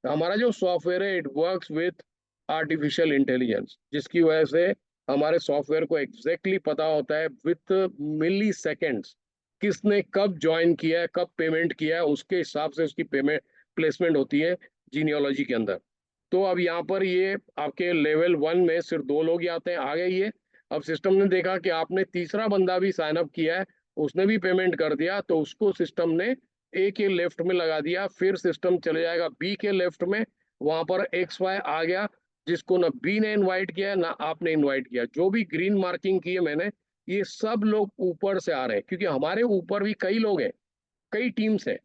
हमारा जो सॉफ्टवेयर है, it works with artificial intelligence, जिसकी वजह से हमारे सॉफ्टवेयर को एग्जैक्टली पता होता है विथ मिली सेकेंड्स किसने कब ज्वाइन किया है, कब पेमेंट किया है, उसके हिसाब से उसकी पेमेंट प्लेसमेंट होती है जीनियोलॉजी के अंदर। तो अब यहाँ पर ये आपके लेवल 1 में सिर्फ 2 लोग ही आते हैं, आ गए ये। अब सिस्टम ने देखा कि आपने तीसरा बंदा भी साइन अप किया है, उसने भी पेमेंट कर दिया, तो उसको सिस्टम ने ए के लेफ्ट में लगा दिया। फिर सिस्टम चले जाएगा बी के लेफ्ट में, वहां पर एक्स वाई आ गया, जिसको ना बी ने इनवाइट किया ना आपने इनवाइट किया। जो भी ग्रीन मार्किंग की है मैंने, ये सब लोग ऊपर से आ रहे हैं, क्योंकि हमारे ऊपर भी कई लोग हैं, कई टीम्स हैं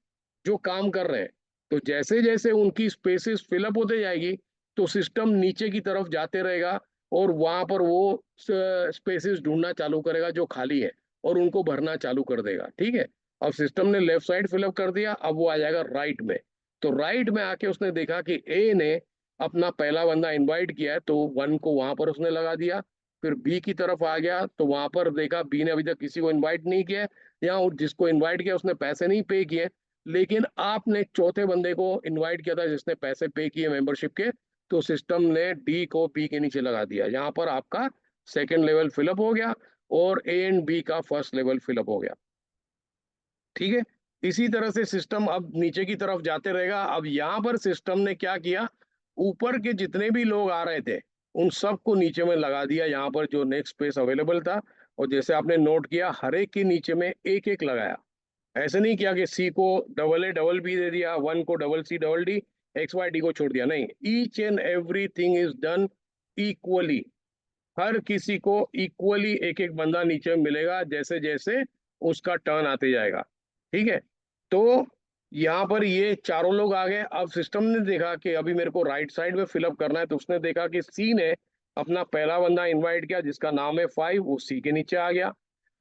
जो काम कर रहे हैं। तो जैसे जैसे उनकी स्पेसेस फिलअप होते जाएगी, तो सिस्टम नीचे की तरफ जाते रहेगा, और वहां पर वो स्पेसेस ढूंढना चालू करेगा जो खाली है, और उनको भरना चालू कर देगा, ठीक है। अब सिस्टम ने लेफ्ट साइड फिलअप कर दिया, अब वो आ जाएगा राइट में। तो राइट में आके उसने देखा कि ए ने अपना पहला बंदा इनवाइट किया है, तो 1 को वहां पर उसने लगा दिया। फिर बी की तरफ आ गया तो वहां पर देखा बी ने अभी तक किसी को इनवाइट नहीं किया है, या जिसको इनवाइट किया उसने पैसे नहीं पे किए। लेकिन आपने चौथे बंदे को इनवाइट किया था जिसने पैसे पे किए मेंबरशिप के, तो सिस्टम ने डी को बी के नीचे लगा दिया। यहाँ पर आपका सेकेंड लेवल फिलअप हो गया और ए एंड बी का फर्स्ट लेवल फिलअप हो गया। ठीक है, इसी तरह से सिस्टम अब नीचे की तरफ जाते रहेगा। अब यहाँ पर सिस्टम ने क्या किया, ऊपर के जितने भी लोग आ रहे थे उन सबको नीचे में लगा दिया, यहाँ पर जो नेक्स्ट स्पेस अवेलेबल था। और जैसे आपने नोट किया, हर एक के नीचे में एक एक लगाया। ऐसे नहीं किया कि सी को डबल ए डबल बी दे दिया, 1 को double C double D, X Y D को छोड़ दिया। नहीं, each and everything is done equally. हर किसी को इक्वली एक एक बंदा नीचे मिलेगा जैसे जैसे उसका टर्न आते जाएगा। ठीक है, तो यहाँ पर ये चारों लोग आ गए। अब सिस्टम ने देखा कि अभी मेरे को राइट साइड में फिलअप करना है, तो उसने देखा कि सी ने अपना पहला बंदा इनवाइट किया जिसका नाम है 5, वो सी के नीचे आ गया।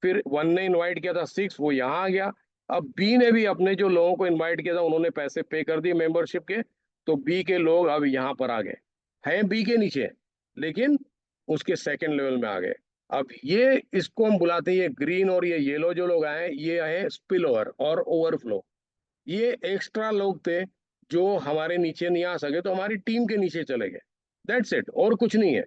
फिर 1 ने इनवाइट किया था 6, वो यहाँ आ गया। अब बी ने भी अपने जो लोगों को इनवाइट किया था उन्होंने पैसे पे कर दिए मेंबरशिप के, तो बी के लोग अब यहाँ पर आ गए, हैं बी के नीचे, लेकिन उसके सेकंड लेवल में आ गए। अब ये इसको हम बुलाते हैं, ये ग्रीन और ये येलो जो लोग आए ये है स्पिल ओवर और ओवरफ्लो। ये एक्स्ट्रा लोग थे जो हमारे नीचे नहीं आ सके, तो हमारी टीम के नीचे चले गए। दैट्स इट, और कुछ नहीं है।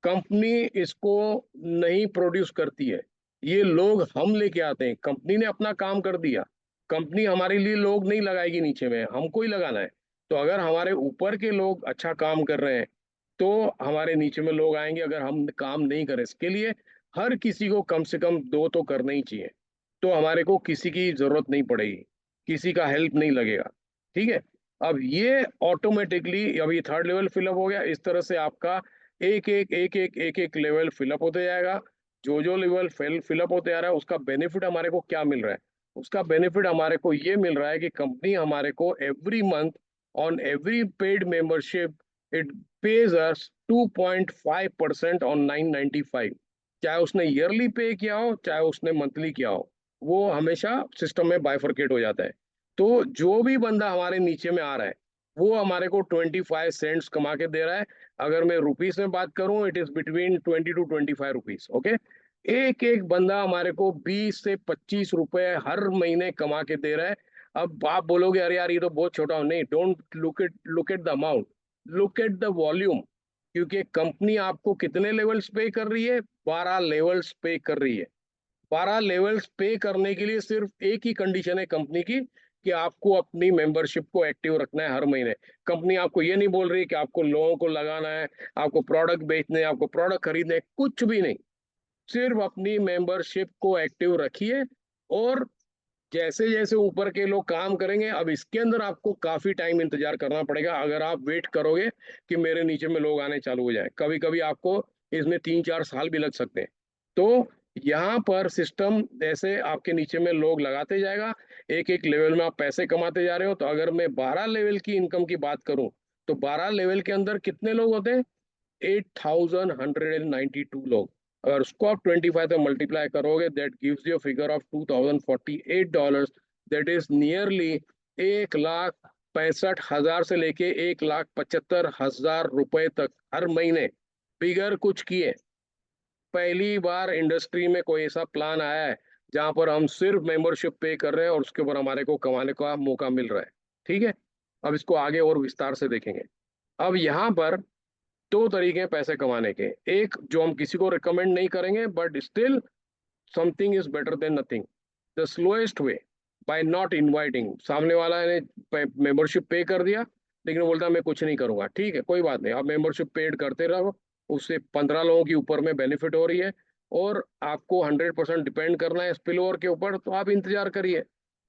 कंपनी इसको नहीं प्रोड्यूस करती है, ये लोग हम लेके आते हैं। कंपनी ने अपना काम कर दिया, कंपनी हमारे लिए लोग नहीं लगाएगी नीचे में, हमको ही लगाना है। तो अगर हमारे ऊपर के लोग अच्छा काम कर रहे हैं तो हमारे नीचे में लोग आएंगे। अगर हम काम नहीं करें, इसके लिए हर किसी को कम से कम 2 तो करना ही चाहिए, तो हमारे को किसी की जरूरत नहीं पड़ेगी, किसी का हेल्प नहीं लगेगा। ठीक है, अब ये ऑटोमेटिकली, अब ये थर्ड लेवल फिलअप हो गया। इस तरह से आपका एक एक लेवल फिलअप होते जाएगा। जो जो लेवल फिलअप होते जा रहा है उसका बेनिफिट हमारे को क्या मिल रहा है, उसका बेनिफिट हमारे को ये मिल रहा है कि कंपनी हमारे को every month on every paid membership it pays us 2.5% on 995। चाहे उसने ईयरली पे किया हो चाहे उसने मंथली किया हो, वो हमेशा सिस्टम में बाइफरकेट हो जाता है। तो जो भी बंदा हमारे नीचे में आ रहा है वो हमारे को 25 सेंट्स कमा के दे रहा है। अगर मैं रुपीस में बात करूं, it is between 20 to 25 rupees. Okay, एक एक बंदा हमारे को 20 से 25 रुपए हर महीने कमा के दे रहा है। अब आप बोलोगे अरे यार ये तो बहुत छोटा हो, नहीं, don't look at the amount, look at the volume. क्योंकि कंपनी आपको कितने लेवल्स पे कर रही है, 12 लेवल्स पे कर रही है। 12 लेवल्स पे करने के लिए सिर्फ एक ही कंडीशन है कंपनी की, कि आपको अपनी मेंबरशिप को एक्टिव रखना है हर महीने। कंपनी आपको ये नहीं बोल रही कि आपको लोगों को लगाना है, आपको प्रोडक्ट बेचने, आपको प्रोडक्ट खरीदने, कुछ भी नहीं। सिर्फ अपनी मेंबरशिप को एक्टिव रखिए, और जैसे जैसे ऊपर के लोग काम करेंगे, अब इसके अंदर आपको काफी टाइम इंतजार करना पड़ेगा। अगर आप वेट करोगे कि मेरे नीचे में लोग आने चालू हो जाए, कभी कभी आपको इसमें 3-4 साल भी लग सकते हैं। तो यहाँ पर सिस्टम जैसे आपके नीचे में लोग लगाते जाएगा, एक एक लेवल में आप पैसे कमाते जा रहे हो। तो अगर मैं 12 लेवल की इनकम की बात करूं, तो 12 लेवल के अंदर कितने लोग होते हैं, 8192 लोग। अगर उसको आप 25 से मल्टीप्लाई करोगे, that gives you figure of $2048। That is nearly 1,65,000 से लेके 1,75,000 रुपए तक हर महीने। बिगर कुछ किए, पहली बार इंडस्ट्री में कोई ऐसा प्लान आया है जहां पर हम सिर्फ मेंबरशिप पे कर रहे हैं और उसके ऊपर हमारे को कमाने का मौका मिल रहा है। ठीक है, अब इसको आगे और विस्तार से देखेंगे। अब यहाँ पर 2 तरीके हैं पैसे कमाने के। एक जो हम किसी को रिकमेंड नहीं करेंगे, but still something is better than nothing. The slowest way, by not inviting. सामने वाला ने मेंबरशिप पे कर दिया लेकिन वो बोलता है मैं कुछ नहीं करूंगा, ठीक है कोई बात नहीं, आप मेंबरशिप पेड करते रहो। उससे 15 लोगों के ऊपर में बेनिफिट हो रही है, और आपको 100% डिपेंड करना है स्पिल ओवर के ऊपर, तो आप इंतजार करिए।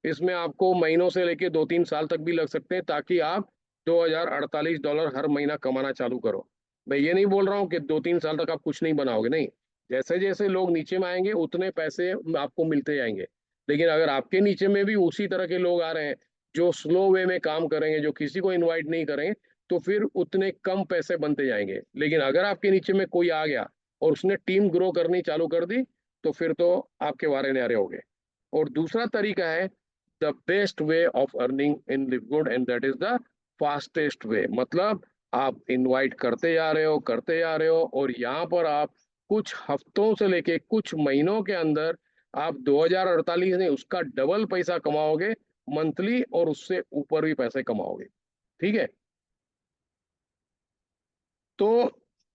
इसमें आपको महीनों से लेके 2-3 साल तक भी लग सकते हैं, ताकि आप $2,048 हर महीना कमाना चालू करो। मैं ये नहीं बोल रहा हूँ कि 2-3 साल तक आप कुछ नहीं बनाओगे, नहीं। जैसे जैसे लोग नीचे में आएंगे उतने पैसे आपको मिलते जाएंगे। लेकिन अगर आपके नीचे में भी उसी तरह के लोग आ रहे हैं जो स्लो वे में काम करेंगे, जो किसी को इनवाइट नहीं करेंगे, तो फिर उतने कम पैसे बनते जाएंगे। लेकिन अगर आपके नीचे में कोई आ गया और उसने टीम ग्रो करनी चालू कर दी, तो फिर तो आपके वारे न्यारे हो गए। और दूसरा तरीका है the best way of earning in LiveGood and that is the fastest way. मतलब आप इनवाइट करते जा रहे हो और यहाँ पर आप कुछ हफ्तों से लेके कुछ महीनों के अंदर आप 2048 नहीं उसका डबल पैसा कमाओगे मंथली, और उससे ऊपर भी पैसे कमाओगे। ठीक है। तो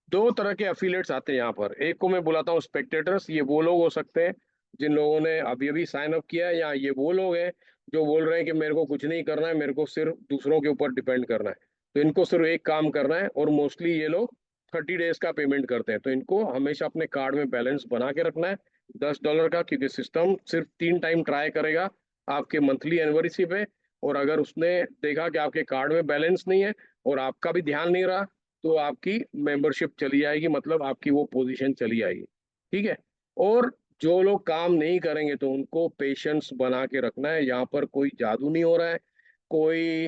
दो तरह के एफिलिएट्स आते हैं यहाँ पर। एक को मैं बुलाता हूँ स्पेक्टेटर्स, ये वो लोग हो सकते हैं जिन लोगों ने अभी अभी साइन अप किया है, या ये वो लोग हैं जो बोल रहे हैं कि मेरे को कुछ नहीं करना है, मेरे को सिर्फ दूसरों के ऊपर डिपेंड करना है। तो इनको सिर्फ एक काम करना है, और मोस्टली ये लोग 30 डेज का पेमेंट करते हैं। तो इनको हमेशा अपने कार्ड में बैलेंस बना के रखना है $10 का, क्योंकि सिस्टम सिर्फ 3 टाइम ट्राई करेगा आपके मंथली एनिवर्सरी पे। और अगर उसने देखा कि आपके कार्ड में बैलेंस नहीं है और आपका भी ध्यान नहीं रहा, तो आपकी मेंबरशिप चली जाएगी, मतलब आपकी वो पोजीशन चली जाएगी। ठीक है। और जो लोग काम नहीं करेंगे तो उनको पेशेंस बना के रखना है। यहाँ पर कोई जादू नहीं हो रहा है, कोई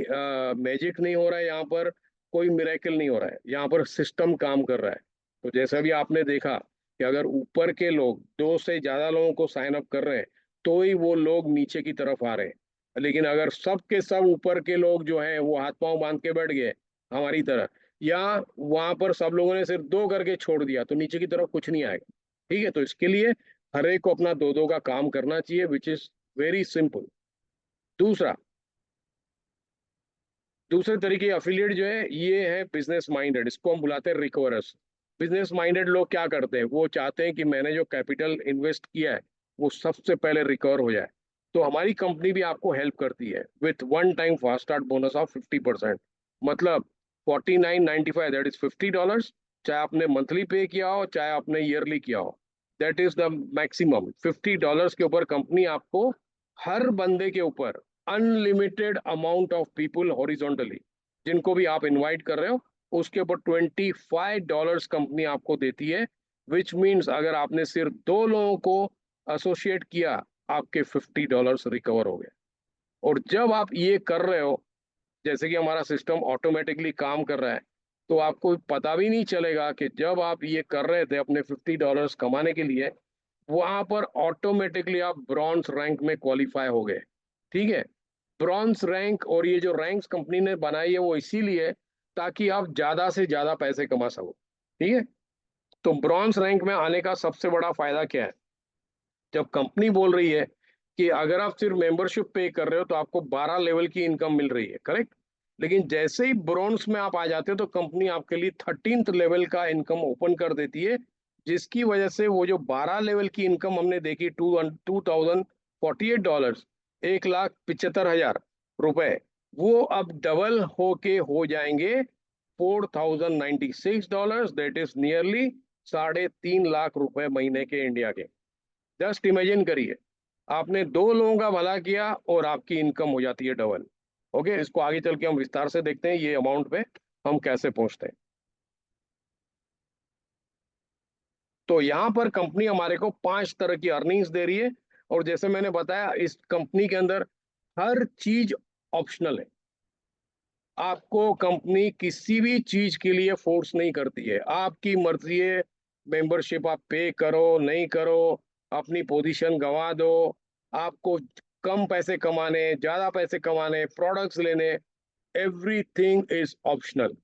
मैजिक नहीं हो रहा है, यहाँ पर कोई मिरेकल नहीं हो रहा है, यहाँ पर सिस्टम काम कर रहा है। तो जैसा भी आपने देखा कि अगर ऊपर के लोग 2 से ज्यादा लोगों को साइन अप कर रहे हैं तो ही वो लोग नीचे की तरफ आ रहे हैं। लेकिन अगर सब के सब ऊपर के लोग जो हैं वो हाथ पांव बांध के बैठ गए हमारी तरह, या वहां पर सब लोगों ने सिर्फ 2 करके छोड़ दिया, तो नीचे की तरफ कुछ नहीं आएगा। ठीक है। तो इसके लिए हर एक को अपना 2-2 का काम करना चाहिए, विच इज वेरी सिंपल। दूसरा दूसरे तरीके अफिलिएट जो है ये है बिजनेस माइंडेड, इसको हम बुलाते हैं रिकवरर्स। बिजनेस माइंडेड लोग क्या करते हैं, वो चाहते हैं कि मैंने जो कैपिटल इन्वेस्ट किया है वो सबसे पहले रिकवर हो जाए। तो हमारी कंपनी भी आपको हेल्प करती है with one time fast start bonus of 50%। मतलब 49.95, दैट इज $50, चाहे आपने मंथली पे किया हो चाहे आपने ईयरली किया हो, दैट इज द मैक्सिमम। $50 के ऊपर कंपनी आपको हर बंदे के ऊपर unlimited amount of people horizontally जिनको भी आप इनवाइट कर रहे हो उसके ऊपर $25 कंपनी आपको देती है। विच मीन्स अगर आपने सिर्फ 2 लोगों को एसोसिएट किया, आपके $50 रिकवर हो गए। और जब आप ये कर रहे हो, जैसे कि हमारा सिस्टम ऑटोमेटिकली काम कर रहा है, तो आपको पता भी नहीं चलेगा कि जब आप ये कर रहे थे अपने $50 कमाने के लिए, वहां पर ऑटोमेटिकली आप ब्रॉन्ज रैंक में क्वालिफाई हो गए। ठीक है। ब्रॉन्ज रैंक, और ये जो रैंक्स कंपनी ने बनाई है वो इसीलिए ताकि आप ज्यादा से ज्यादा पैसे कमा सको। ठीक है। तो ब्रॉन्ज रैंक में आने का सबसे बड़ा फायदा क्या है, जब कंपनी बोल रही है कि अगर आप सिर्फ मेंबरशिप पे कर रहे हो तो आपको 12 लेवल की इनकम मिल रही है, करेक्ट। लेकिन जैसे ही ब्रॉन्ज में आप आ जाते हो तो कंपनी आपके लिए 13th लेवल का इनकम ओपन कर देती है, जिसकी वजह से वो जो 12 लेवल की इनकम हमने देखी 2048 डॉलर्स, 1,75,000 रुपए, वो अब डबल होके हो जाएंगे $4,096, दैट इज नियरली 3.5 लाख रुपए महीने के इंडिया के। जस्ट इमेजिन करिए, आपने 2 लोगों का भला किया और आपकी इनकम हो जाती है डबल। ओके, इसको आगे चल के हम विस्तार से देखते हैं ये अमाउंट पे हम कैसे पहुंचते हैं। तो यहाँ पर कंपनी हमारे को 5 तरह की अर्निंग्स दे रही है, और जैसे मैंने बताया इस कंपनी के अंदर हर चीज ऑप्शनल है। आपको कंपनी किसी भी चीज के लिए फोर्स नहीं करती है, आपकी मर्जी है। मेंबरशिप आप पे करो नहीं करो, अपनी पोजीशन गंवा दो, आपको कम पैसे कमाने ज्यादा पैसे कमाने प्रोडक्ट्स लेने, एवरीथिंग इज ऑप्शनल।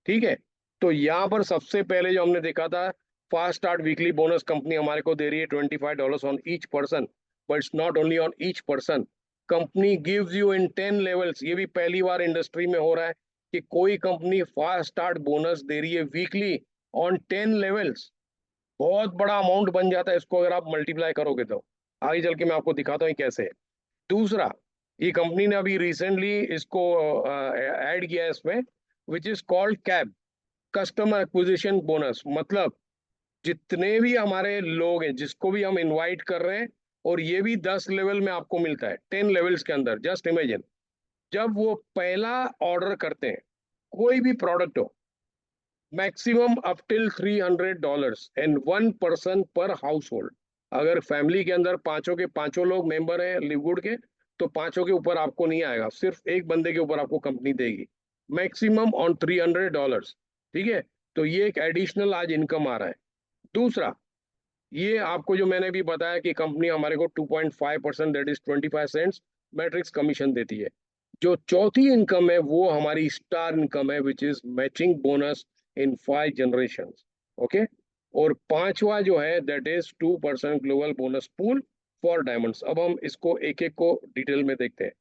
ठीक है। तो यहाँ पर सबसे पहले जो हमने देखा था, fast start weekly bonus company हमारे को दे रही है $25 on each person. But it's not only on each person, company gives you in 10 levels. ये भी पहली बार इंडस्ट्री में हो रहा है कि कोई कंपनी फास्ट स्टार्ट बोनस दे रही है वीकली ऑन 10 लेवल्स। बहुत बड़ा अमाउंट बन जाता है इसको अगर आप मल्टीप्लाई करोगे तो। आगे चल के मैं आपको दिखाता हूँ कैसे है। दूसरा, ये कंपनी ने अभी रिसेंटली इसको ऐड किया है इसमें, which is called cab, customer acquisition bonus. मतलब जितने भी हमारे लोग हैं जिसको भी हम इनवाइट कर रहे हैं, और ये भी 10 लेवल में आपको मिलता है, 10 लेवल्स के अंदर। जस्ट इमेजिन, जब वो पहला ऑर्डर करते हैं कोई भी प्रोडक्ट हो, maximum up till $300 and 1 person पर हाउस होल्ड। अगर फैमिली के अंदर पांचों के पांचों लोग मेंबर हैं लिवगुड के, तो पांचों के ऊपर आपको नहीं आएगा, सिर्फ एक बंदे के ऊपर आपको कंपनी देगी, मैक्सिमम ऑन $300। ठीक है। तो ये एक एडिशनल आज इनकम आ रहा है। दूसरा, ये आपको जो मैंने भी बताया कि कंपनी हमारे को 2.5%, that is 25 cents matrix commission देती है। जो चौथी इनकम है वो हमारी स्टार इनकम है, which is matching bonus in 5 generation. Okay. और पांचवा जो है that is 2% global bonus pool for diamonds. अब हम इसको एक एक को डिटेल में देखते हैं।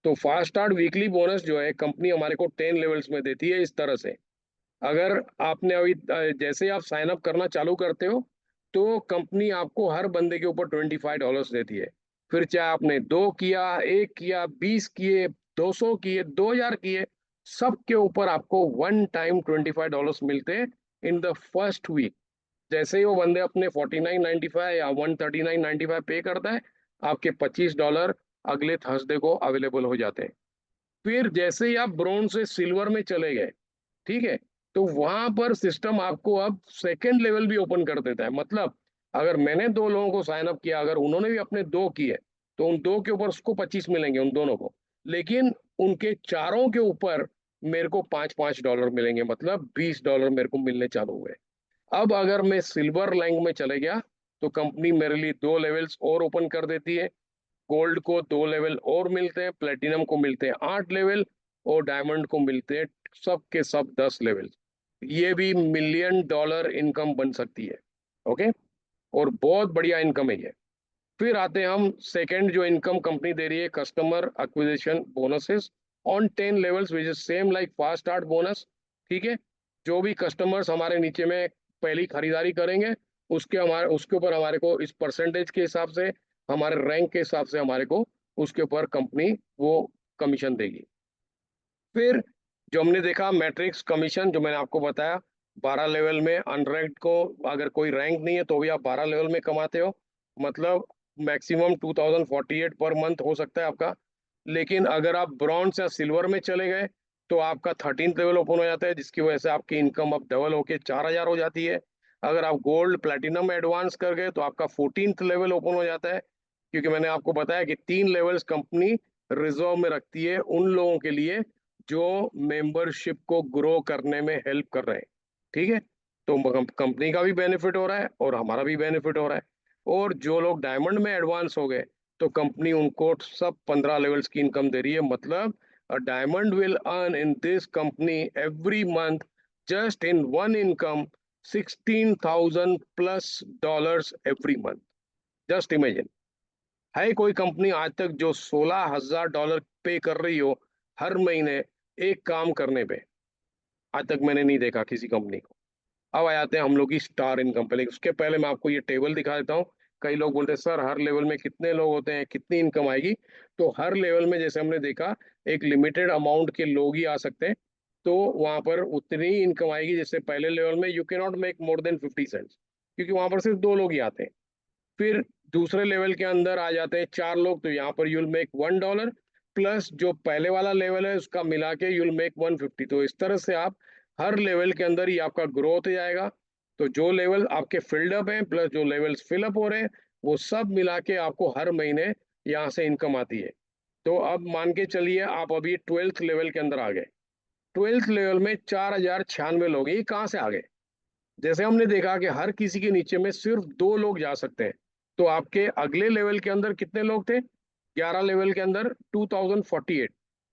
तो फास्ट स्टार्ट वीकली बोनस जो है कंपनी हमारे को 10 लेवल्स में देती है इस तरह से। अगर आपने अभी जैसे ही आप साइन अप करना चालू करते हो तो कंपनी आपको हर बंदे के ऊपर $25 देती है। फिर चाहे आपने 2 किया, 1 किया, 20 किए, 200 किए, 2000 किए, सबके ऊपर आपको वन टाइम $25 मिलते हैं इन द फर्स्ट वीक। जैसे ही वो बंदे अपने 49.95 या 139.95 पे करता है, आपके $25 अगले थर्सडे को अवेलेबल हो जाते हैं। फिर जैसे ही आप ब्रोंज से सिल्वर में चले गए, ठीक है, तो वहां पर सिस्टम आपको अब सेकेंड लेवल भी ओपन कर देता है। मतलब अगर मैंने 2 लोगों को साइन अप किया, अगर उन्होंने भी अपने 2 किए, तो उन 2 के ऊपर उसको 25 मिलेंगे, उन दोनों को। लेकिन उनके चारों के ऊपर मेरे को $5-5 मिलेंगे, मतलब $20 मेरे को मिलने चालू हुए। अब अगर मैं सिल्वर रैंक में चले गया तो कंपनी मेरे लिए 2 लेवल्स और ओपन कर देती है। गोल्ड को 2 लेवल और मिलते हैं, प्लेटिनम को मिलते हैं 8 लेवल, और डायमंड को मिलते हैं सब के सब 10 लेवल। ये भी $1 मिलियन इनकम बन सकती है। ओके। और बहुत बढ़िया इनकम है ये। फिर आते हैं हम सेकंड जो इनकम कंपनी दे रही है, customer acquisition bonuses on 10 levels which is same like fast start bonus. ठीक है। जो भी कस्टमर्स हमारे नीचे में पहली खरीदारी करेंगे, उसके ऊपर हमारे को इस परसेंटेज के हिसाब से, हमारे रैंक के हिसाब से हमारे को उसके ऊपर कंपनी वो कमीशन देगी। फिर जो हमने देखा मैट्रिक्स कमीशन, जो मैंने आपको बताया, 12 लेवल में अनरैंक्ड को अगर कोई रैंक नहीं है तो भी आप 12 लेवल में कमाते हो। मतलब मैक्सिमम 2048 पर मंथ हो सकता है आपका। लेकिन अगर आप ब्रॉन्ज या सिल्वर में चले गए तो आपका 13th लेवल ओपन हो जाता है, जिसकी वजह से आपकी इनकम अब डबल होके 4000 हो जाती है। अगर आप गोल्ड प्लेटिनम में एडवांस कर गए तो आपका 14th लेवल ओपन हो जाता है। क्योंकि मैंने आपको बताया कि 3 लेवल्स कंपनी रिजर्व में रखती है उन लोगों के लिए जो मेंबरशिप को ग्रो करने में हेल्प कर रहे हैं। ठीक है। तो कंपनी का भी बेनिफिट हो रहा है और हमारा भी बेनिफिट हो रहा है। और जो लोग डायमंड में एडवांस हो गए तो कंपनी उनको सब 15 लेवल्स की इनकम दे रही है। मतलब a diamond will earn in this company every month just in one income 16,000 plus dollars every month. Just imagine, है कोई कंपनी आज तक जो $16,000 पे कर रही हो हर महीने एक काम करने पे? आज तक मैंने नहीं देखा किसी कंपनी को। अब आ जाते हैं हम लोग की स्टार इनकम पे, लेकिन उसके पहले मैं आपको ये टेबल दिखा देता हूँ। कई लोग बोलते हैं सर हर लेवल में कितने लोग होते हैं, कितनी इनकम आएगी? तो हर लेवल में जैसे हमने देखा, एक लिमिटेड अमाउंट के लोग ही आ सकते हैं। तो वहां पर उतनी ही इनकम आएगी। जैसे पहले लेवल में you can not make more than 50 cents, क्योंकि वहां पर सिर्फ 2 लोग ही आते हैं। फिर दूसरे लेवल के अंदर आ जाते हैं 4 लोग, तो यहाँ पर यूल मेक $1, प्लस जो पहले वाला लेवल है उसका मिला के यूल मेक 150। तो इस तरह से आप हर लेवल के अंदर ही आपका ग्रो होते जाएगा। तो जो लेवल आपके फिल्ड अप हैं प्लस जो लेवल्स फिल अप हो रहे हैं, वो सब मिला के आपको हर महीने यहाँ से इनकम आती है। तो अब मान के चलिए आप अभी 12th लेवल के अंदर आ गए। 12th लेवल में 4096 लोग, ये कहाँ से आ गए? जैसे हमने देखा कि हर किसी के नीचे में सिर्फ 2 लोग जा सकते हैं। तो आपके अगले लेवल के अंदर कितने लोग थे? 11 लेवल के अंदर 2048।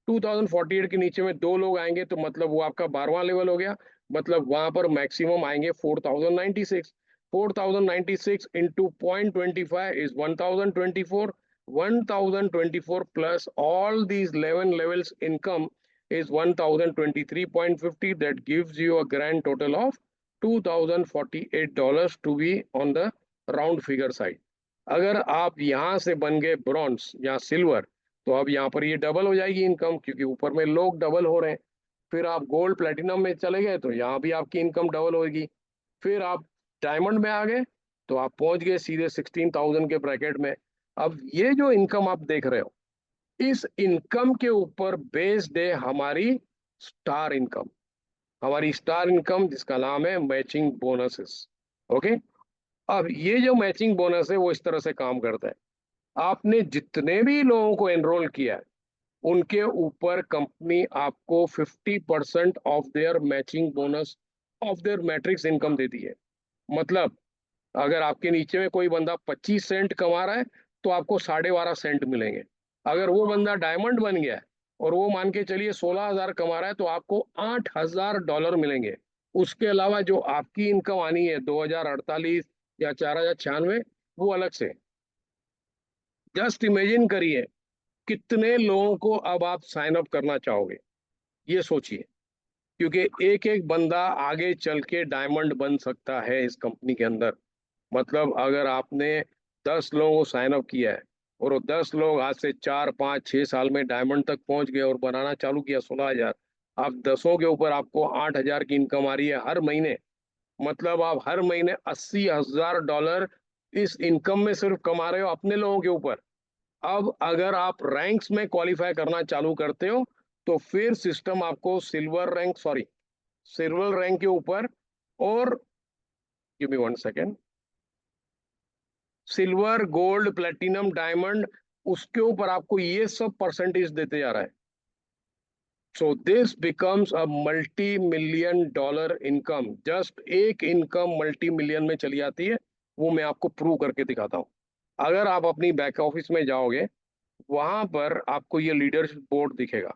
2048 के नीचे में 2 लोग आएंगे तो मतलब वो आपका 12वां लेवल हो गया। मतलब वहां पर मैक्सिमम आएंगे 4096। 4096 into 0.25 is 1024। 1024 plus all these 11 levels income is 1023.50, that gives you a grand total of $2,048 to be on the round figure side. अगर आप यहाँ से बन गए ब्रॉन्ज या सिल्वर, तो अब यहाँ पर ये डबल हो जाएगी इनकम, क्योंकि ऊपर में लोग डबल हो रहे हैं। फिर आप गोल्ड प्लेटिनम में चले गए तो यहाँ भी आपकी इनकम डबल होगी। फिर आप डायमंड में आ गए तो आप पहुंच गए सीधे 16,000 के ब्रैकेट में। अब ये जो इनकम आप देख रहे हो, इस इनकम के ऊपर बेस्ड है हमारी स्टार इनकम। हमारी स्टार इनकम जिसका नाम है मैचिंग बोनसेस। ओके। अब ये जो मैचिंग बोनस है वो इस तरह से काम करता है। आपने जितने भी लोगों को एनरोल किया है उनके ऊपर कंपनी आपको 50% of their matching bonus of their matrix income देती है। मतलब अगर आपके नीचे में कोई बंदा 25 सेंट कमा रहा है तो आपको 12.5 सेंट मिलेंगे। अगर वो बंदा डायमंड बन गया है और वो मान के चलिए 16,000 कमा रहा है, तो आपको $8,000 मिलेंगे। उसके अलावा जो आपकी इनकम आनी है 2048 या 4,096, वो अलग से। जस्ट इमेजिन करिए कितने लोगों को अब आप साइन अप करना चाहोगे, ये सोचिए। क्योंकि एक एक बंदा आगे चल के डायमंड बन सकता है इस कंपनी के अंदर। मतलब अगर आपने 10 लोगों को साइन अप किया है और वो 10 लोग आज से 4 5 6 साल में डायमंड तक पहुंच गए और बनाना चालू किया 16,000, आप 10 के ऊपर आपको 8,000 की इनकम आ रही है हर महीने। मतलब आप हर महीने $80,000 इस इनकम में सिर्फ कमा रहे हो अपने लोगों के ऊपर। अब अगर आप रैंक्स में क्वालिफाई करना चालू करते हो, तो फिर सिस्टम आपको सिल्वर रैंक के ऊपर, और give me 1 second, silver, gold, platinum, diamond, उसके ऊपर आपको ये सब परसेंटेज देते जा रहा है। So this becomes a $multi-million income. Just एक इनकम $multi-million में चली जाती है। वो मैं आपको प्रूव करके दिखाता हूँ। अगर आप अपनी बैक ऑफिस में जाओगे, वहां पर आपको ये लीडरशिप बोर्ड दिखेगा।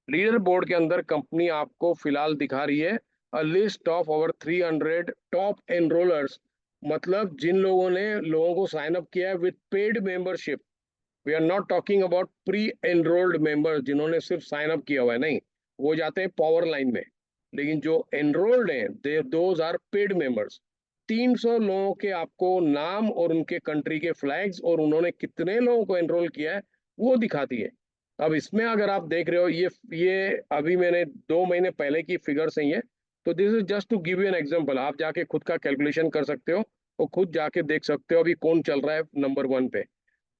लीडर बोर्ड के अंदर कंपनी आपको फिलहाल दिखा रही है a list of over 300 top enrollers. मतलब जिन लोगों ने लोगों को साइन अप किया है with paid membership. We are not talking about pre enrolled members जिन्होंने सिर्फ साइन अप किया हुआ है, नहीं, वो जाते हैं पावर लाइन में। लेकिन जो एनरोल्ड हैं, दे दोज आर पेड मेंबर्स। 300 लोगों के आपको नाम और उनके कंट्री के फ्लैग्स और उन्होंने कितने लोगों को एनरोल किया है, वो दिखाती है। अब इसमें अगर आप देख रहे हो, ये अभी मैंने 2 महीने पहले की फिगर्स हैं ये। तो this is just to give you an example. आप जाके खुद का कैलकुलेशन कर सकते हो और खुद जाके देख सकते हो अभी कौन चल रहा है नंबर 1 पे।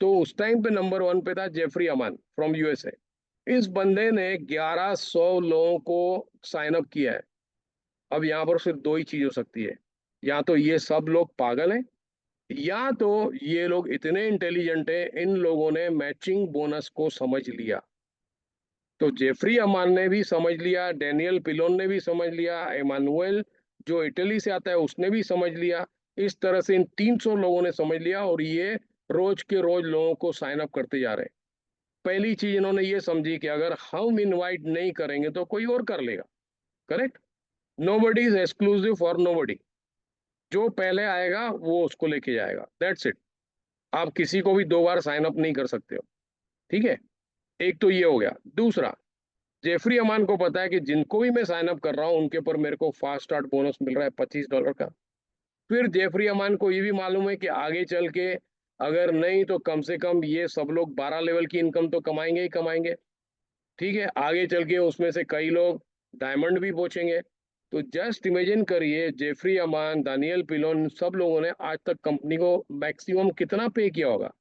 तो उस टाइम पे नंबर 1 पे था जेफरी अमान फ्रॉम यूएसए। इस बंदे ने 1100 लोगों को साइन अप किया है। अब यहाँ पर सिर्फ दो ही चीज हो सकती है, या तो ये सब लोग पागल हैं, या तो ये लोग इतने इंटेलिजेंट हैं, इन लोगों ने मैचिंग बोनस को समझ लिया। तो जेफरी अमान ने भी समझ लिया, डेनियल पिलोन ने भी समझ लिया, एमानुएल जो इटली से आता है उसने भी समझ लिया। इस तरह से इन 300 लोगों ने समझ लिया, और ये रोज के रोज लोगों को साइन अप करते जा रहे हैं। पहली चीज इन्होंने ये समझी कि अगर हम इनवाइट नहीं करेंगे तो कोई और कर लेगा। Correct. Nobody is exclusive for nobody. जो पहले आएगा वो उसको लेके जाएगा, दैट्स इट। आप किसी को भी 2 बार साइन अप नहीं कर सकते हो। ठीक है। एक तो ये हो गया। दूसरा, जेफरी अमान को पता है कि जिनको भी मैं साइन अप कर रहा हूँ उनके ऊपर मेरे को फास्ट स्टार्ट बोनस मिल रहा है $25 का। फिर जेफरी अमान को ये भी मालूम है कि आगे चल के अगर नहीं तो कम से कम ये सब लोग 12 लेवल की इनकम तो कमाएंगे ही कमाएंगे। ठीक है। आगे चल के उसमें से कई लोग डायमंड भी पहुंचेंगे। तो जस्ट इमेजिन करिए, जेफरी अमान, दानियल पिलोन, सब लोगों ने आज तक कंपनी को मैक्सिमम कितना पे किया होगा?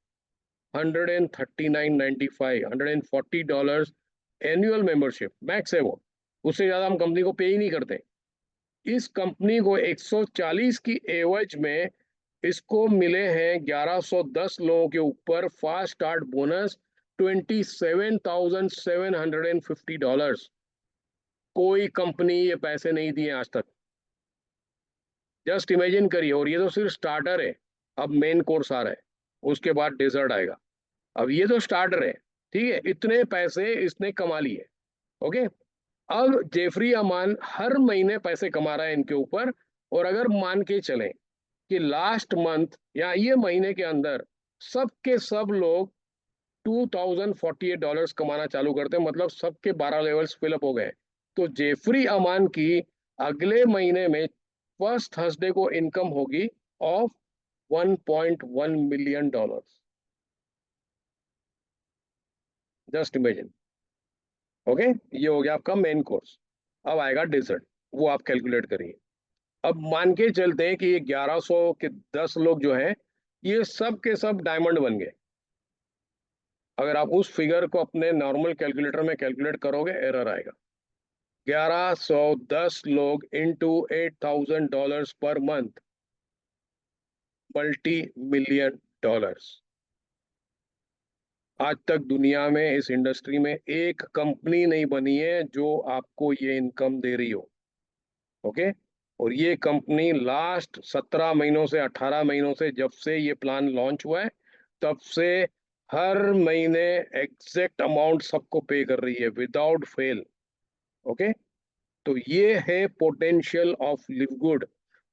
139.95, $140 एनुअल मेंबरशिप मैक्स है वो। उससे ज्यादा हम कंपनी को पे ही नहीं करते। इस कंपनी को 140 की एवज में इसको मिले हैं 1110 लोगों के ऊपर फास्ट स्टार्ट बोनस $27,750। कोई कंपनी ये पैसे नहीं दिए आज तक। जस्ट इमेजिन करिए। और ये तो सिर्फ स्टार्टर है। अब मेन कोर्स आ रहा है, उसके बाद डेजर्ट आएगा। अब ये तो स्टार्टर है। ठीक है। इतने पैसे इसने कमा लिए। ओके। अब जेफरी अमान हर महीने पैसे कमा रहा है इनके ऊपर। और अगर मान के चलें कि लास्ट मंथ या ये महीने के अंदर सब के सब लोग $2,048 कमाना चालू करते हैं, मतलब सबके 12 लेवल्स फिलअप हो गए। तो जेफरी अमान की अगले महीने में फर्स्ट थर्सडे को इनकम होगी of $1.1 million. Just imagine. Okay. ये हो गया आपका मेन कोर्स। अब आएगा डेजर्ट। वो आप कैलकुलेट करिए। अब मान के चलते हैं कि ये 1100 के 10 लोग जो हैं, ये सब के सब डायमंड बन गए। अगर आप उस फिगर को अपने नॉर्मल कैलकुलेटर में कैलकुलेट करोगे, एरर आएगा। 1110 लोग इंटू $8,000 पर मंथ, $multi-million। आज तक दुनिया में इस इंडस्ट्री में एक कंपनी नहीं बनी है जो आपको ये इनकम दे रही हो। ओके। और ये कंपनी लास्ट 17 महीनों से 18 महीनों से, जब से ये प्लान लॉन्च हुआ है, तब से हर महीने एग्जैक्ट अमाउंट सबको पे कर रही है विदाउट फेल। ओके, तो ये है पोटेंशियल ऑफ लिव गुड।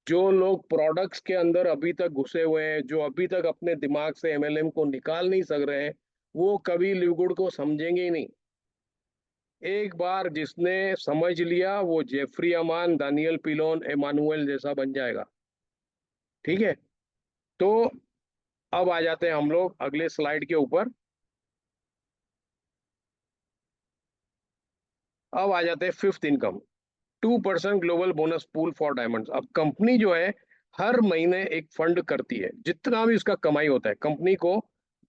जो लोग प्रोडक्ट्स के अंदर अभी तक घुसे हुए हैं, जो अभी तक अपने दिमाग से एमएलएम को निकाल नहीं सक रहे हैं, वो कभी लिव गुड को समझेंगे ही नहीं। एक बार जिसने समझ लिया वो जेफरी अमान, दानियल पिलोन, एमानुएल जैसा बन जाएगा। ठीक है, तो अब आ जाते हैं हम लोग अगले स्लाइड के ऊपर। अब आ जाते हैं fifth income, 2% global bonus pool for diamonds. अब कंपनी जो है हर महीने एक फंड करती है, जितना भी उसका कमाई होता है, कंपनी को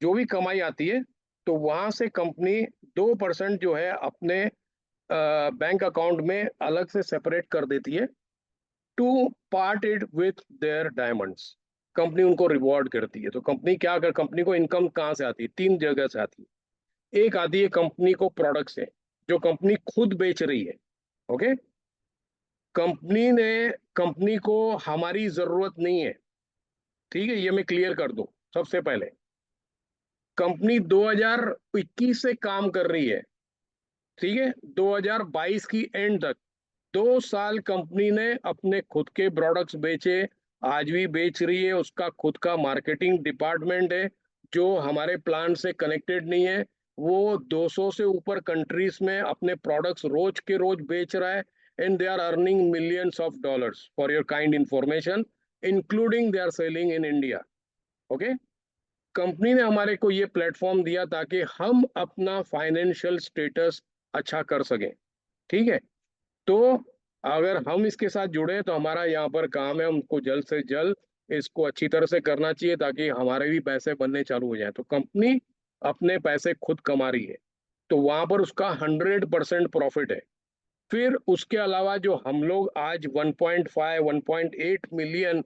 जो भी कमाई आती है, तो वहां से कंपनी 2% जो है अपने बैंक अकाउंट में अलग से सेपरेट कर देती है to part it with their diamonds. Company उनको रिवॉर्ड करती है। तो कंपनी क्या कर, कंपनी को इनकम कहाँ से आती है? तीन जगह से आती है। एक आती है कंपनी को प्रोडक्ट से, जो कंपनी खुद बेच रही है। ओके, कंपनी को हमारी जरूरत नहीं है। ठीक है, ये मैं क्लियर कर दूं सबसे पहले। कंपनी 2021 से काम कर रही है, ठीक है, 2022 की एंड तक 2 साल कंपनी ने अपने खुद के प्रोडक्ट्स बेचे, आज भी बेच रही है। उसका खुद का मार्केटिंग डिपार्टमेंट है जो हमारे प्लांट से कनेक्टेड नहीं है। वो 200 से ऊपर कंट्रीज में अपने प्रोडक्ट्स रोज के रोज बेच रहा है, and they are earning millions of dollars for your kind information, including they are selling in India. Okay, company ने हमारे को ये प्लेटफॉर्म दिया ताकि हम अपना फाइनेंशियल स्टेटस अच्छा कर सकें। ठीक है, तो अगर हम इसके साथ जुड़े तो हमारा यहाँ पर काम है, हमको जल्द से जल्द इसको अच्छी तरह से करना चाहिए ताकि हमारे भी पैसे बनने चालू हो जाए। तो कंपनी अपने पैसे खुद कमा रही है, तो वहां पर उसका 100% प्रॉफिट है। फिर उसके अलावा जो हम लोग आज 1.5 1.8 मिलियन